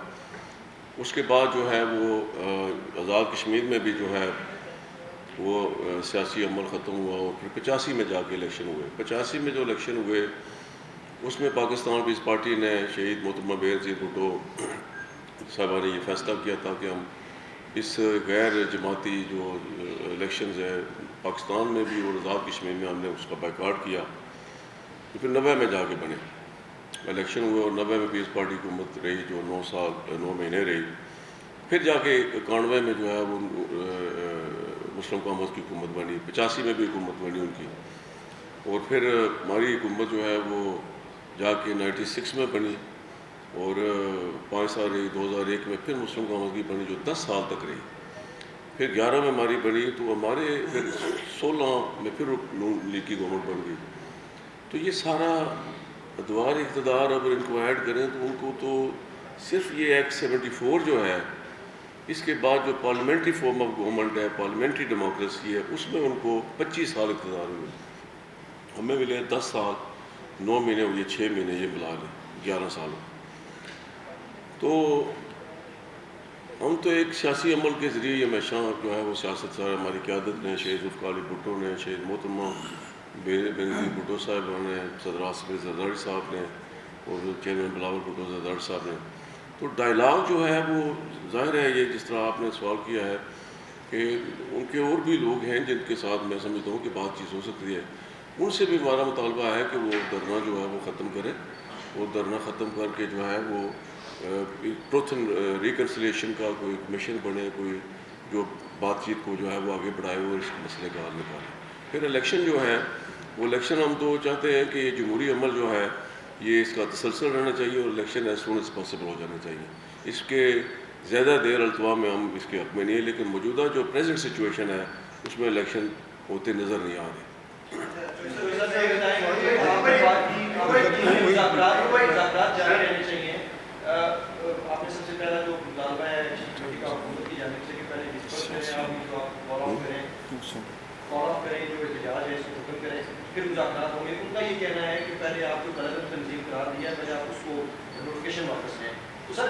اس کے بعد جو ہے وہ آزاد کشمیر میں بھی جو ہے وہ سیاسی عمل ختم ہوا, اور پھر 85 میں جا کے الیکشن ہوئے. 85 میں جو الیکشن ہوئے اس میں پاکستان پیپلز پارٹی نے شہید محترمہ بے نظیر بھٹو صاحبہ نے یہ فیصلہ کیا تھا کہ ہم اس غیر جماعتی جو الیکشنز ہیں پاکستان میں بھی اور آزاد کشمیر میں, ہم نے اس کا بائیکاٹ کیا. پھر 90 میں جا کے بنے الیکشن ہوئے, اور 90 میں پیپلز پارٹی حکومت رہی جو 9 مہینے رہی. پھر جا کے 91 میں جو ہے وہ مسلم قومت کی حکومت بنی, 85 میں بھی حکومت بنی ان کی, اور پھر ہماری حکومت جو ہے وہ جا کے 96 میں بنی, اور 5 سال رہی. 2001 میں پھر مسلم قومت کی بنی جو 10 سال تک رہی. پھر 11 میں ہماری بنی, تو ہمارے پھر 16 میں پھر نون لیگ کی گورنمنٹ بن گئی. تو یہ سارا ادوار اقتدار اگر ان کو ایڈ کریں تو ان کو تو صرف یہ ایکٹ 74 جو ہے, اس کے بعد جو پارلیمنٹری فارم آف گورنمنٹ ہے, پارلیمنٹری ڈیموکریسی ہے, اس میں ان کو 25 سال اقتدار ہوئے. ہمیں ملے 10 سال 9 مہینے ہوئے, 6 مہینے یہ ملا لیں 11 سالوں. تو ہم تو ایک سیاسی عمل کے ذریعے ہمیشہ جو ہے وہ سیاست سارا ہماری قیادت نے, شہید ذوالفقار علی بھٹو نے, شہید محترمہ بے نظیر بھٹو صاحب نے, صدر آصف زرداری صاحب نے, اور چیئرمین بلاول بھٹو زرداری صاحب نے. تو ڈائلاگ جو ہے وہ ظاہر ہے, یہ جس طرح آپ نے سوال کیا ہے کہ ان کے اور بھی لوگ ہیں جن کے ساتھ میں سمجھتا ہوں کہ بات چیت ہو سکتی ہے, ان سے بھی ہمارا مطالبہ ہے کہ وہ دھرنا جو ہے وہ ختم کرے, اور دھرنا ختم کر کے جو ہے وہ ٹروتھ اینڈ ریکنسلیشن کا کوئی کمیشن بنے, کوئی جو بات چیت کو جو ہے وہ آگے بڑھائے اور اس مسئلے کا حل نکالے. پھر الیکشن جو ہے وہ الیکشن ہم تو چاہتے ہیں کہ یہ جمہوری عمل جو ہے یہ اس کا تسلسل رہنا چاہیے, اور election as soon as possible ہو جانا چاہیے. اس کے زیادہ دیر التوا میں ہم اس کے حق میں نہیں ہیں, لیکن موجودہ جو پریزنٹ سچویشن ہے اس میں الیکشن ہوتے نظر نہیں آ رہے. آپ نے سب سے پہلا جو مطالبہ ہے حکومت کی جانب سے کہ پہلے کریں, جو احتجاج ہے اس کو ختم کریں, پھر مذاکرات ہوں گے. ان کا یہ کہنا ہے کہ پہلے آپ کو قلعہ تنظیم قرار دیا ہے, پہلے آپ اس کو نوٹیفکیشن واپس لیں. تو سر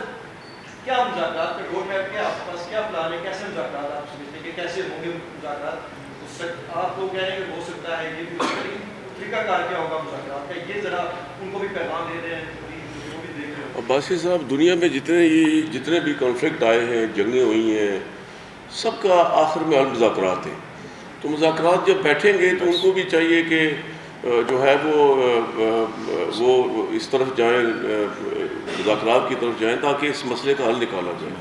کیا مذاکرات کا روڈ میپ, کیا آپ کے پاس کیا پلان ہے, کیسے مذاکرات آپ سمجھتے ہیں کہ کیسے ہوں گے مذاکرات؟ آپ لوگ کہہ رہے ہیں کہ ہو سکتا ہے یہ بھی اس طریقہ کار کیا ہوگا مذاکرات کا, یہ ذرا ان کو بھی پیغام دے دیں, وہ بھی دیکھ رہے. عباسی صاحب, دنیا میں جتنے بھی کانفلکٹ آئے ہیں, جنگیں ہوئی ہیں, سب کا آخر میں حل مذاکرات ہیں. تو مذاکرات جب بیٹھیں گے تو ان کو بھی چاہیے کہ جو ہے وہ اس طرف جائیں, مذاکرات کی طرف جائیں تاکہ اس مسئلے کا حل نکالا جائے.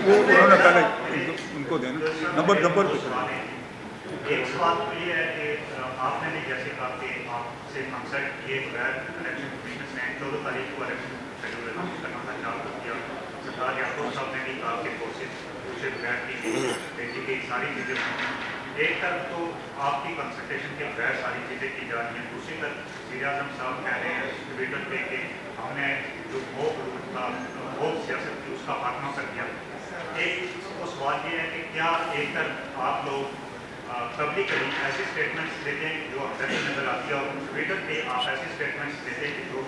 انہوں نے پہلے ان کو دینا نمبر ایک سوال تو یہ ہے کہ آپ نے بھی جیسے کہا کہ آپ سے کنسلٹ کیے بغیر الیکشن کمیشن نے 14 تاریخ کو الیکشن شیڈول اناؤنس کرنا تھا, چالو کیا. سردار یعقوب صاحب نے بھی کہا کہ کوشش اسے بغیر کی گئی, ساری چیزیں. ایک طرف تو آپ کی کنسلٹیشن کے بغیر ساری چیزیں کی جا رہی ہیں, دوسری طرف وزیر اعظم صاحب کہہ رہے ہیں ٹویٹر پہ کہ ہم نے جو بھوک سیاست تھی اس کا خاتمہ کر دیا. ایک تو سوال یہ ہے کہ کیا ایک طرف آپ لوگ پبلکلی ایسی اسٹیٹمنٹس دیتے ہیں جو اکثر نظر آتی ہے, اور ٹویٹر پہ آپ ایسی اسٹیٹمنٹس دیتے ہیں کہ جو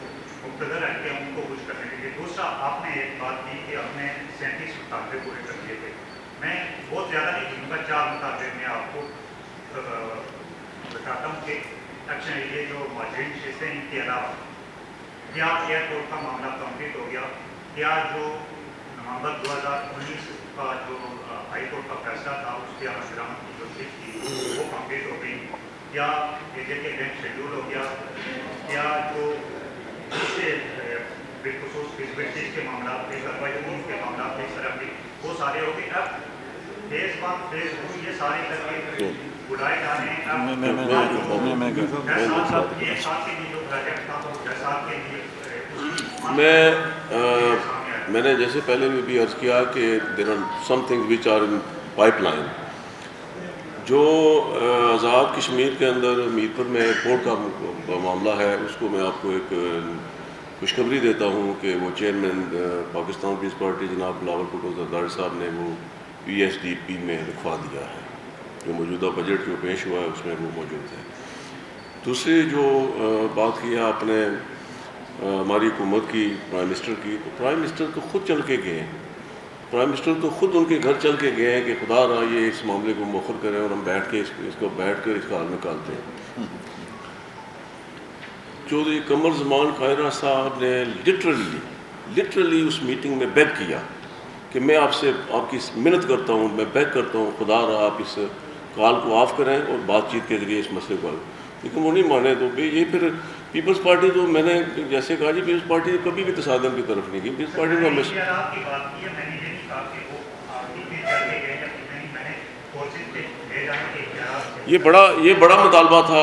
مقتدر رہتے ہیں ان کو خوش کرنے کے لیے. دوسرا, آپ نے ایک بات کی کہ آپ نے 37 مطالبے پورے کر دیے تھے. میں بہت زیادہ نہیں کہوں گا, 4 مطالبے میں آپ کو بتاتا ہوں کہ ایکشن یہ جو ماجرین شیشے ہیں ان کے علاوہ کیا ایئرپورٹ کا معاملہ کمپلیٹ ہو گیا, کیا جو نومبر 2019 کا جو ہائی کورٹ کا فیصلہ تھا اس کے عمل درآمد کی جو چیز تھی وہ کمپلیٹ ہو گئی, کیا اے جے کے بینک شیڈول ہو گیا, کیا جو دوسرے بالخصوص فزیبلٹیز کے معاملات تھے, سروائیول کے معاملات تھے, اس طرح کے وہ سارے ہو گئے. اب فیز 1 فیز 2 یہ سارے کر کے بلائے جا رہے ہیں. اب ایک سال کے لیے جو پروجیکٹ تھا وہ 10 سال کے لیے میں نے جیسے پہلے بھی عرض کیا کہ there are something which are in pipeline. جو آزاد کشمیر کے اندر میرپور میں ایئرپورٹ کا معاملہ ہے, اس کو میں آپ کو ایک خوشخبری دیتا ہوں کہ وہ چیئرمین پاکستان پیپلز پارٹی جناب بلاول بھٹو زرداری صاحب نے وہ پی ایس ڈی پی میں لکھوا دیا ہے. جو موجودہ بجٹ جو پیش ہوا ہے اس میں وہ موجود ہے. دوسری جو بات کی ہے آپ نے ہماری حکومت کی, پرائم منسٹر کی, تو پرائم منسٹر تو خود چل کے گئے ہیں. پرائم منسٹر تو خود ان کے گھر چل کے گئے ہیں کہ خدا رہا یہ اس معاملے کو مؤخر کریں اور ہم بیٹھ کے اس کا حل نکالتے ہیں. چودھری قمر زمان خیرہ صاحب نے لٹرلی اس میٹنگ میں بیگ کیا کہ میں آپ کی منت کرتا ہوں, میں بیگ کرتا ہوں, خدا رہا آپ اس کال کو آف کریں اور بات چیت کے ذریعے اس مسئلے کو حل. لیکن وہ نہیں مانے. تو یہ پھر پیپلز پارٹی تو میں نے جیسے کہا جی پیپلز پارٹی نے کبھی بھی تصادم کی طرف نہیں کی. پیپلز پارٹی نے ہمیشہ یہ بڑا مطالبہ تھا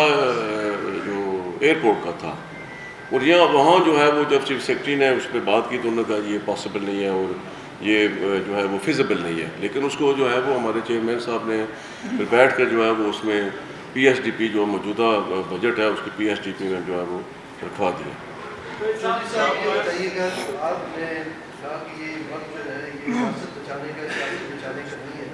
جو ایئرپورٹ کا تھا, اور وہاں جو ہے وہ جب چیف سیکرٹری نے اس پہ بات کی تو انہوں نے کہا یہ پاسبل نہیں ہے اور یہ جو ہے وہ فیزیبل نہیں ہے. لیکن اس کو جو ہے وہ ہمارے چیئرمین صاحب نے پھر بیٹھ کر جو ہے وہ اس میں پی ایس ڈی پی جو موجودہ بجٹ ہے اس کی پی ایس ڈی پی میں جو ہے وہ رکھوا دیا. بتائیے گا آپ نے کہا کہ یہ وقت جو ہے یہ سیاست بچانے کا, سیاست بچانے کا نہیں ہے.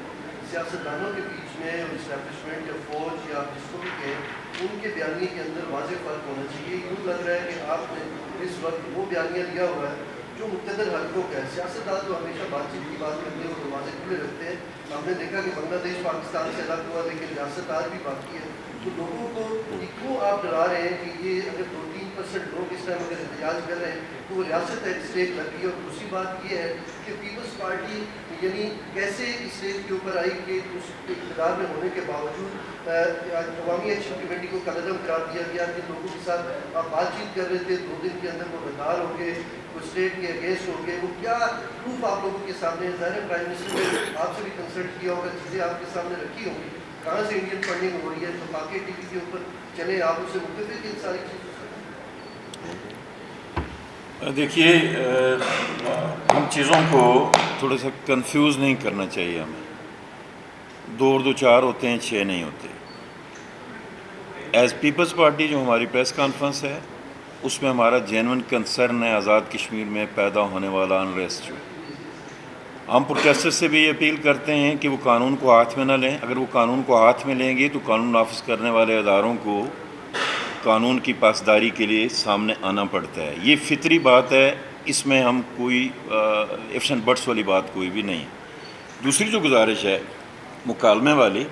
سیاستدانوں کے بیچ میں اسٹیبلشمنٹ یا فوج یا جس کو بھی کہیں ان کے بیانیے کے اندر واضح فرق ہونا چاہیے. یوں لگ رہا ہے کہ آپ نے اس وقت وہ بیانیہ لیا ہوا ہے جو مقتدر حلقوں کا ہے. سیاستدان تو ہمیشہ بات چیت کی بات کرتے ہیں اور دروازے کھلے رکھتے ہیں. ہم نے دیکھا کہ بنگلہ دیش پاکستان سے الگ ہوا لیکن ریاست آج بھی باقی ہے. تو لوگوں کو کیوں آپ ڈرا رہے ہیں کہ یہ اگر 2-3% لوگ اس ٹائم اگر احتجاج کر رہے ہیں تو وہ ریاست ایٹ اسٹیک لگ رہی ہے. اور دوسری بات یہ ہے کہ پیپلز پارٹی یعنی کیسے اس اسٹیج کے اوپر آئی کہ اس اقتدار میں ہونے کے باوجود عوامی ایکشن کمیٹی کو کالعدم قرار دیا گیا. جن لوگوں کے ساتھ آپ بات چیت کر رہے تھے 2 دن کے اندر وہ بیدار ہو گئے, وہ اسٹیٹ کے اگینسٹ ہو گئے. وہ کیا پروف آپ لوگوں کے سامنے ہے؟ ظاہر پرائم منسٹر نے آپ سے بھی کنسلٹ کیا ہوگا, چیزیں آپ کے سامنے رکھی ہوں گی. کہاں سے انڈین فنڈنگ ہو رہی ہے؟ تو باقی ٹی وی کے اوپر چلے آپ اسے متفق ان ساری چیزوں سے. دیکھیے ہم چیزوں کو تھوڑا سا کنفیوز نہیں کرنا چاہیے. ہمیں 2 اور 2 4 ہوتے ہیں, 6 نہیں ہوتے. ایز پیپلز پارٹی جو ہماری پریس کانفرنس ہے اس میں ہمارا جینون کنسرن ہے آزاد کشمیر میں پیدا ہونے والا انریسٹ جو. ہم پروٹیسٹر سے بھی یہ اپیل کرتے ہیں کہ وہ قانون کو ہاتھ میں نہ لیں. اگر وہ قانون کو ہاتھ میں لیں گے تو قانون نافذ کرنے والے اداروں کو قانون کی پاسداری کے لیے سامنے آنا پڑتا ہے. یہ فطری بات ہے, اس میں ہم کوئی ifs and buts والی بات کوئی بھی نہیں. دوسری جو گزارش ہے مکالمے والی,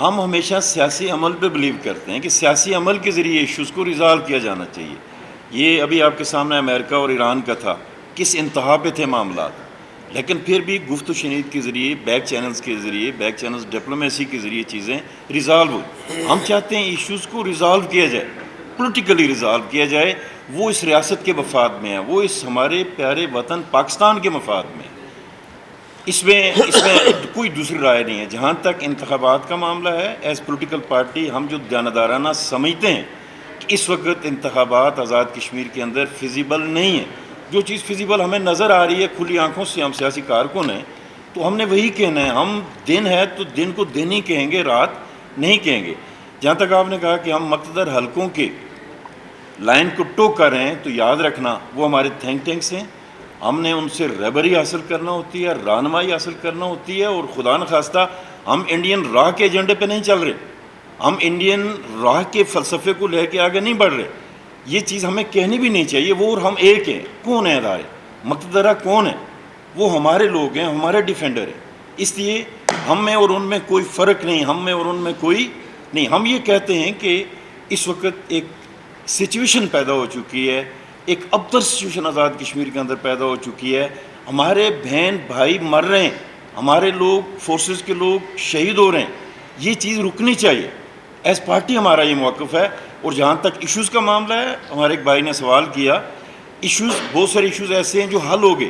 ہم ہمیشہ سیاسی عمل پہ بلیو کرتے ہیں کہ سیاسی عمل کے ذریعے ایشوز کو ریزالو کیا جانا چاہیے. یہ ابھی آپ کے سامنے امریکہ اور ایران کا تھا, کس انتہا پہ تھے معاملات, لیکن پھر بھی گفت و شنید کے ذریعے, بیک چینلز کے ذریعے, بیک چینلز ڈپلومیسی کے ذریعے چیزیں ریزالو ہوئی. ہم چاہتے ہیں ایشوز کو ریزالو کیا جائے, پولیٹیکلی ریزالو کیا جائے. وہ اس ریاست کے مفاد میں ہے, وہ اس ہمارے پیارے وطن پاکستان کے مفاد میں ہے. اس میں کوئی دوسری رائے نہیں ہے. جہاں تک انتخابات کا معاملہ ہے, ایز پولیٹیکل پارٹی ہم جو دیانتدارانہ سمجھتے ہیں کہ اس وقت انتخابات آزاد کشمیر کے اندر فیزیبل نہیں ہے. جو چیز فیزیبل ہمیں نظر آ رہی ہے کھلی آنکھوں سے, ہم سیاسی کارکن ہیں, تو ہم نے وہی کہنا ہے. ہم دن ہے تو دن کو دن ہی کہیں گے, رات نہیں کہیں گے. جہاں تک آپ نے کہا کہ ہم مقتدر حلقوں کے لائن کو ٹوک کر رہے ہیں, تو یاد رکھنا وہ ہمارے تھنک ٹینکس ہیں. ہم نے ان سے رہبری حاصل کرنا ہوتی ہے, رہنمائی حاصل کرنا ہوتی ہے. اور خدا نخواستہ ہم انڈین راہ کے ایجنڈے پہ نہیں چل رہے, ہم انڈین راہ کے فلسفے کو لے کے آگے نہیں بڑھ رہے. یہ چیز ہمیں کہنی بھی نہیں چاہیے. وہ اور ہم ایک ہیں. کون ہیں ادارے مقتدرہ, کون ہیں؟ وہ ہمارے لوگ ہیں, ہمارے ڈیفینڈر ہیں. اس لیے ہم میں اور ان میں کوئی فرق نہیں, ہم میں اور ان میں کوئی نہیں. ہم یہ کہتے ہیں کہ اس وقت ایک سچویشن پیدا ہو چکی ہے, ایک ابتر سچویشن آزاد کشمیر کے اندر پیدا ہو چکی ہے. ہمارے بہن بھائی مر رہے ہیں, ہمارے لوگ فورسز کے لوگ شہید ہو رہے ہیں. یہ چیز رکنی چاہیے. ایز پارٹی ہمارا یہ موقف ہے. اور جہاں تک ایشوز کا معاملہ ہے, ہمارے ایک بھائی نے سوال کیا, ایشوز بہت سارے ایشوز ایسے ہیں جو حل ہو گئے,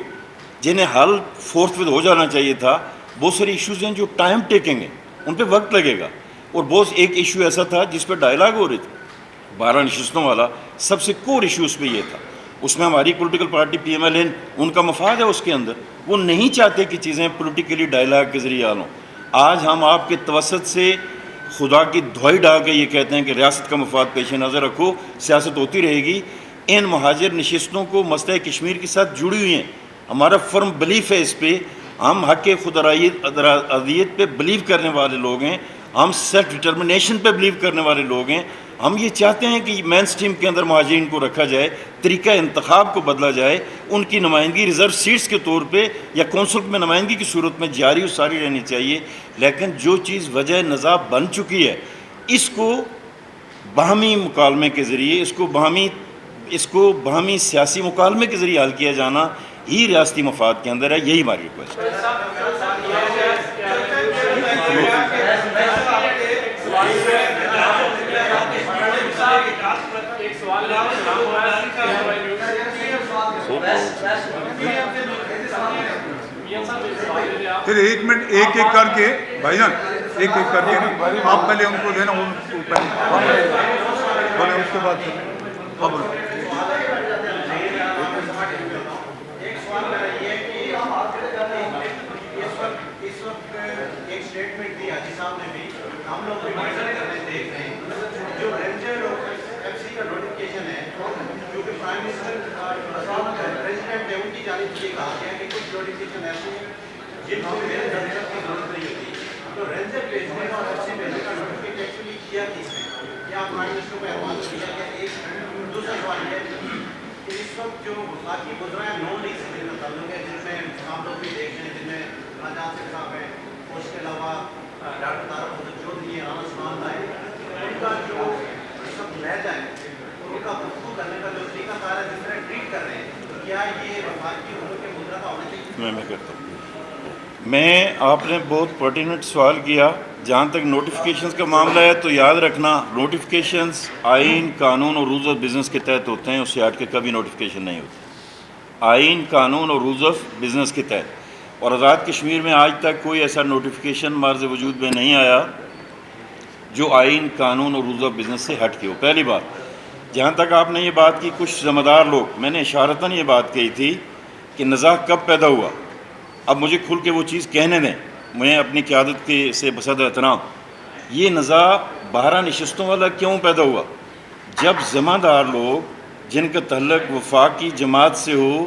جنہیں حل فورتھ ود ہو جانا چاہیے تھا. بہت سارے ایشوز ہیں جو ٹائم ٹیکنگ ہیں, ان پہ وقت لگے گا. اور بہت ایک ایشو ایسا تھا جس پہ ڈائلاگ ہو رہے تھے 12 نشستوں والا, سب سے کور ایشو اس پہ یہ تھا. اس میں ہماری political party P M L N, ان کا مفاد ہے اس کے اندر. وہ نہیں چاہتے کہ چیزیں پولیٹیکلی ڈائلاگ کے ذریعے حل ہوں. آج ہم آپ کے توسط سے خدا کی دعائی ڈال کے یہ کہتے ہیں کہ ریاست کا مفاد پیش نظر رکھو, سیاست ہوتی رہے گی. ان مہاجر نشستوں کو مسئلہ کشمیر کے ساتھ جڑی ہوئی ہیں. ہمارا فرم بلیف ہے اس پہ. ہم حق خود ارادیت پہ بلیو کرنے والے لوگ ہیں, ہم سیلف ڈٹرمنیشن پہ بلیو کرنے والے لوگ ہیں. ہم یہ چاہتے ہیں کہ مین سٹریم کے اندر مہاجرین کو رکھا جائے, طریقہ انتخاب کو بدلا جائے, ان کی نمائندگی ریزرو سیٹس کے طور پہ یا کونسل میں نمائندگی کی صورت میں جاری و ساری رہنی چاہیے. لیکن جو چیز وجہ نزاع بن چکی ہے, اس کو باہمی مکالمے کے ذریعے, اس کو باہمی سیاسی مکالمے کے ذریعے حل کیا جانا ہی ریاستی مفاد کے اندر ہے. یہی ہماری ریکویسٹ ہے. پھر 1 منٹ ایک ایک کر کے بھائی جان, ایک ایک کر کے نا, آپ پہلے ان کو دینا, بولے اس کے بعد ایک اسٹیٹمنٹ دیا جس آپ نے بھی, ہم لوگ دیکھ رہے ہیں جو رینجر اور ایف سی کا نوٹیفکیشن ہے, کیونکہ پرائم منسٹر پریزیڈنٹ ہے, ان کی جانب سے کہا گیا کہ کچھ نوٹیفکیشن ایسے ہیں جن کو میرے ضرورت کی ضرورت نہیں ہوتی. تو رینجر بھیجنے اور ایف سی بھیجنے کا نوٹیفکیشن ایکچولی کیا کس نے, کیا پرائم منسٹر کو احوال کیا گیا؟ ایک دوسرا سوال یہ ہے کہ اس وقت جو باقی گزرا ہے نان ریسیڈنٹ کا تعلق ہے, جن میں ہم لوگ بھی دیکھ رہے ہیں, جن میں راجات سے صاحب ہیں, اس کے علاوہ ڈاکٹر طارق حضرت چودھری ہیں, رانا عثمان لائے, ان کا جو اس وقت لہجہ ہے, ان کا گفتگو کرنے کا جو طریقہ کار ہے, جس طرح ٹریٹ کر رہے ہیں, کیا یہ وفاق کی عمر کے مدرا کا ہونا چاہیے؟ میں کرتا ہوں. آپ نے بہت پرٹیننٹ سوال کیا. جہاں تک نوٹیفیکیشنز کا معاملہ ہے تو یاد رکھنا, نوٹیفیکیشنز آئین, قانون اور رولز آف بزنس کے تحت ہوتے ہیں, اس سے ہٹ کے کبھی نوٹیفیکیشن نہیں ہوتی. آئین, قانون اور رولز آف بزنس کے تحت. اور آزاد کشمیر میں آج تک کوئی ایسا نوٹیفیکیشن مارز وجود میں نہیں آیا جو آئین, قانون اور رولز آف بزنس سے ہٹ کے ہو. پہلی بات. جہاں تک آپ نے یہ بات کی کچھ ذمہ دار لوگ, میں نے اشارتاً یہ بات کہی تھی کہ نزاع کب پیدا ہوا. اب مجھے کھل کے وہ چیز کہنے دیں, میں اپنی قیادت کے سے بصد احترام. یہ نزاع 12 نشستوں والا کیوں پیدا ہوا؟ جب ذمہ دار لوگ جن کا تعلق وفاقی جماعت سے ہو,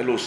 LOC,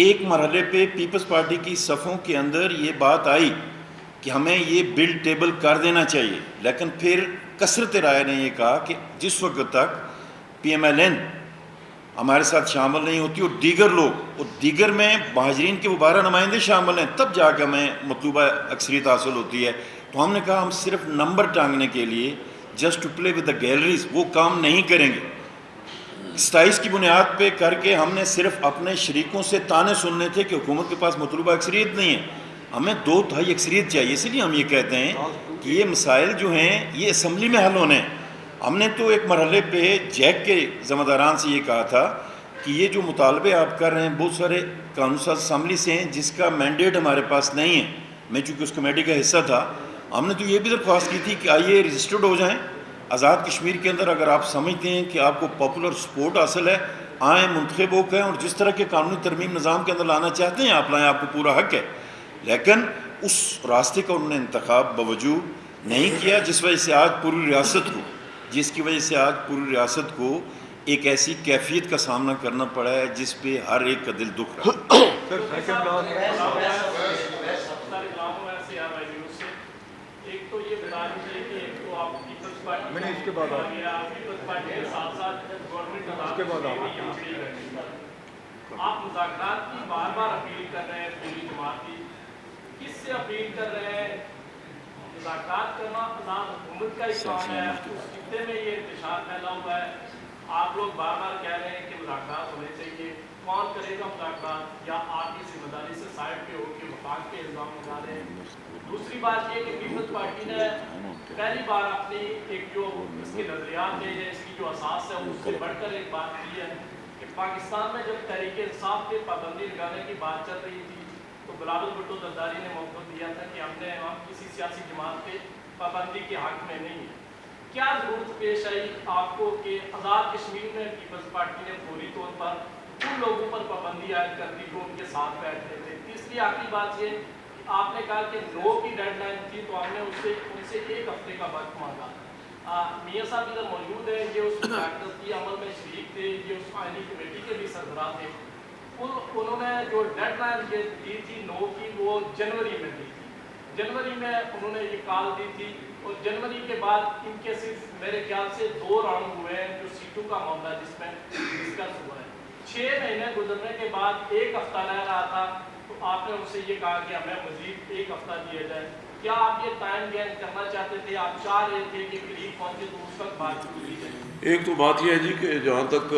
ایک مرحلے پہ پیپلز پارٹی کی صفوں کے اندر یہ بات آئی کہ ہمیں یہ بل ٹیبل کر دینا چاہیے، لیکن پھر کثرت رائے نے یہ کہا کہ جس وقت تک پی ایم ایل این ہمارے ساتھ شامل نہیں ہوتی اور دیگر لوگ اور دیگر میں مہاجرین کے وہ 12 نمائندے شامل ہیں، تب جا کے ہمیں مطلوبہ اکثریت حاصل ہوتی ہے. تو ہم نے کہا ہم صرف نمبر ٹانگنے کے لیے just to play with the galleries وہ کام نہیں کریں گے. 27 کی بنیاد پہ کر کے ہم نے صرف اپنے شریکوں سے تانے سننے تھے کہ حکومت کے پاس مطلوبہ اکثریت نہیں ہے، ہمیں 2/3 اکثریت چاہیے. اسی لیے ہم یہ کہتے ہیں کہ یہ مسائل جو ہیں یہ اسمبلی میں حل ہونے ہیں. ہم نے تو ایک مرحلے پہ جیک کے ذمہ داران سے یہ کہا تھا کہ یہ جو مطالبے آپ کر رہے ہیں بہت سارے قانون ساز اسمبلی سے ہیں جس کا مینڈیٹ ہمارے پاس نہیں ہے. میں چونکہ اس کمیٹی کا حصہ تھا، ہم نے تو یہ بھی درخواست کی تھی کہ آئیے رجسٹرڈ ہو جائیں آزاد کشمیر کے اندر. اگر آپ سمجھتے ہیں کہ آپ کو پاپولر سپورٹ حاصل ہے، آئیں منتخب ہو گئے اور جس طرح کے قانونی ترمیم نظام کے اندر لانا چاہتے ہیں آپ لائیں، آپ کو پورا حق ہے. لیکن اس راستے کا انہوں نے انتخاب باوجود نہیں کیا، جس وجہ سے آج پوری ریاست کو ایک ایسی کیفیت کا سامنا کرنا پڑا ہے جس پہ ہر ایک کا دل دکھ رہا ہے. ایک تو یہ بتا دیجیے کہ ایک تو آپ پیپلز پارٹی میں نے اس کے بعد پیپلز پارٹی کے ساتھ ساتھ گورنمنٹ آپ مذاکرات کی بار بار اپیل کر رہے ہیں، پوری جماعت کی کس سے اپیل کر رہے ہیں؟ مذاکرات کرنا آزاد حکومت کا ایک کام ہے، اس خطے میں یہ انتشار پھیلا ہوا ہے. آپ لوگ بار بار کہہ رہے ہیں کہ مذاکرات ہونے چاہیے، کون کرے گا مذاکرات؟ یا آپ کی ذمہ داری سے سائڈ پہ ہو کے وفاق کے الزام لگا رہے ہیں؟ دوسری بات یہ کہ پیپلز پارٹی نے پہلی بار اپنی ایک جو اس کے نظریات ہے یا اس کی جو اساس ہے اس سے بڑھ کر ایک بات کی ہے کہ پاکستان میں جب تحریک انصاف پہ پابندی لگانے کی بات چل رہی تھی تو بلاول بھٹو زرداری نے موقع دیا تھا کہ ہم کسی سیاسی جماعت پہ پابندی کے حق میں نہیں ہیں. کیا ضرورت پیش آئی آپ کو کہ آزاد کشمیر میں پیپلز پارٹی نے فوری طور پر ان لوگوں پر پابندی عائد کر دی جو ان کے ساتھ بیٹھتے تھے؟ تیسری آخری بات یہ کہ آپ نے کہا کہ 9 کی ڈیڈ لائن تھی تو ہم نے ان سے 1 ہفتے کا وقت مانگا. میاں صاحب ادھر موجود ہیں، یہ اس کی عمل میں شریک تھے، یہ اس آئینی کمیٹی کے بھی سربراہ تھے. انہوں نے جو ڈیڈ لائن دی تھی 9 کی وہ جنوری میں دی تھی. جنوری میں انہوں نے یہ کال دی تھی اور جنوری کے بعد ان کے صرف میرے خیال سے 2 راؤنڈ ہوئے ہیں جو سیٹوں کا معاملہ جس میں ڈسکس ہوا ہے. 6 مہینے گزرنے کے بعد 1 ہفتہ رہ رہا تھا تو آپ نے ان سے یہ کہا کہ ہمیں مزید 1 ہفتہ دیا جائے. کیا آپ یہ ٹائم گین کرنا چاہتے تھے؟ آپ چاہ رہے تھے کہ قریب پہنچے تو اس وقت بات کی جائے؟ ایک تو بات یہ ہے جی کہ جہاں تک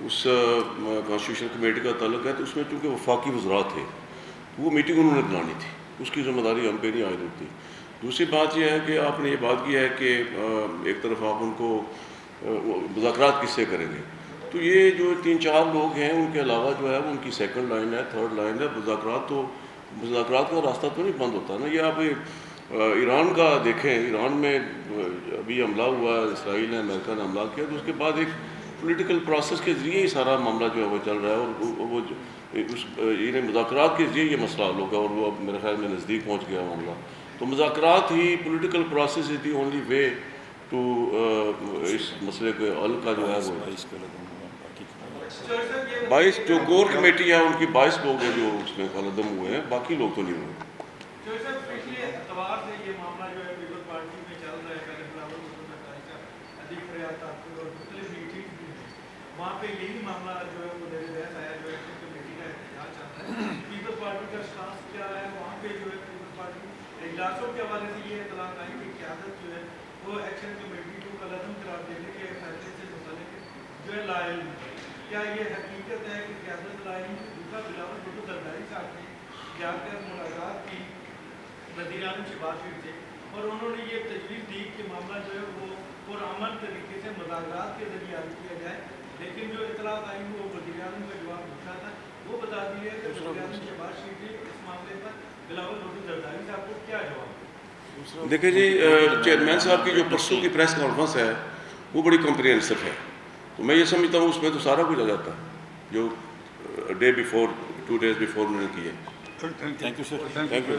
اس کانسٹیٹیوشن کمیٹی کا تعلق ہے تو اس میں چونکہ وفاقی وزراء تھے وہ میٹنگ انہوں نے بلانی تھی، اس کی ذمہ داری ہم پہ نہیں عائد ہوتی. دوسری بات یہ ہے کہ آپ نے یہ بات کی ہے کہ ایک طرف آپ ان کو مذاکرات کس سے کریں گے، تو یہ جو 3-4 لوگ ہیں ان کے علاوہ جو ہے وہ ان کی سیکنڈ لائن ہے، تھرڈ لائن ہے. مذاکرات کا راستہ تو نہیں بند ہوتا نا. یہ آپ ایران کا دیکھیں، ایران میں ابھی حملہ ہوا، اسرائیل نے امریکہ نے حملہ کیا، تو اس کے بعد ایک پولیٹیکل پروسیس کے ذریعے ہی سارا معاملہ جو ہے وہ چل رہا ہے اور وہ انہیں مذاکرات کے ذریعے یہ مسئلہ حل ہوگا اور وہ اب میرے خیال میں نزدیک پہنچ گیا معاملہ. تو مذاکرات ہی political process is the only way to اس مسئلے کے حل کا جو ہے وہ 22 جو کور کمیٹی ہے ان کی 22 لوگ ہیں جو اس میں قلعدم ہوئے ہیں، باقی لوگ تو نہیں ہوئے. پچھلے اتوار سے یہ معاملہ جو ہے پیپلز پارٹی میں چل رہا ہے، پہلے بلاول بھٹو زرداری کا ادیب فریاد تحفظ اور مختلف میٹنگ بھی ہیں، وہاں پہ یہی معاملہ جو ہے وہ بحث آیا جو ایکشن کمیٹی کا احتجاج چاہتا ہے. پیپلز پارٹی کا اسٹانس کیا ہے وہاں پہ جو ہے پیپلز پارٹی اجلاسوں کے حوالے سے یہ اطلاع آئی کہ قیادت جو ہے وہ ایکشن کمیٹی کو قلعدم قرار دینے کے فیصلے سے متعلق جو ہے لائل نہیں. کیا یہ حقیقت ہے کہ قیادت لائل نہیں؟ دوسرا بلاول بھٹو زرداری صاحب نے جا کر ملاقات کی وزیر اعظم شہباز شریف سے اور انہوں نے یہ تجویز دی کہ معاملہ جو ہے وہ پرامن طریقے سے مذاکرات کے ذریعے حل کیا جائے، لیکن جو اطلاع آئی وہ وزیر اعظم کا جواب پوچھا تھا وہ بتا دیے کہ وزیر اعظم شہباز شریف نے اس معاملے پر بلاول بھٹو زرداری صاحب کو کیا جواب؟ دیکھیں جی، چیئرمین صاحب کی جو پرسوں کی پریس کانفرنس ہے وہ بڑی کمپریہنسو ہے، تو میں یہ سمجھتا ہوں اس میں تو سارا کچھ آ جاتا ہے جو ڈے بیفور 2 days بیفور انہوں نے کی ہے. Thank you sir. Thank you.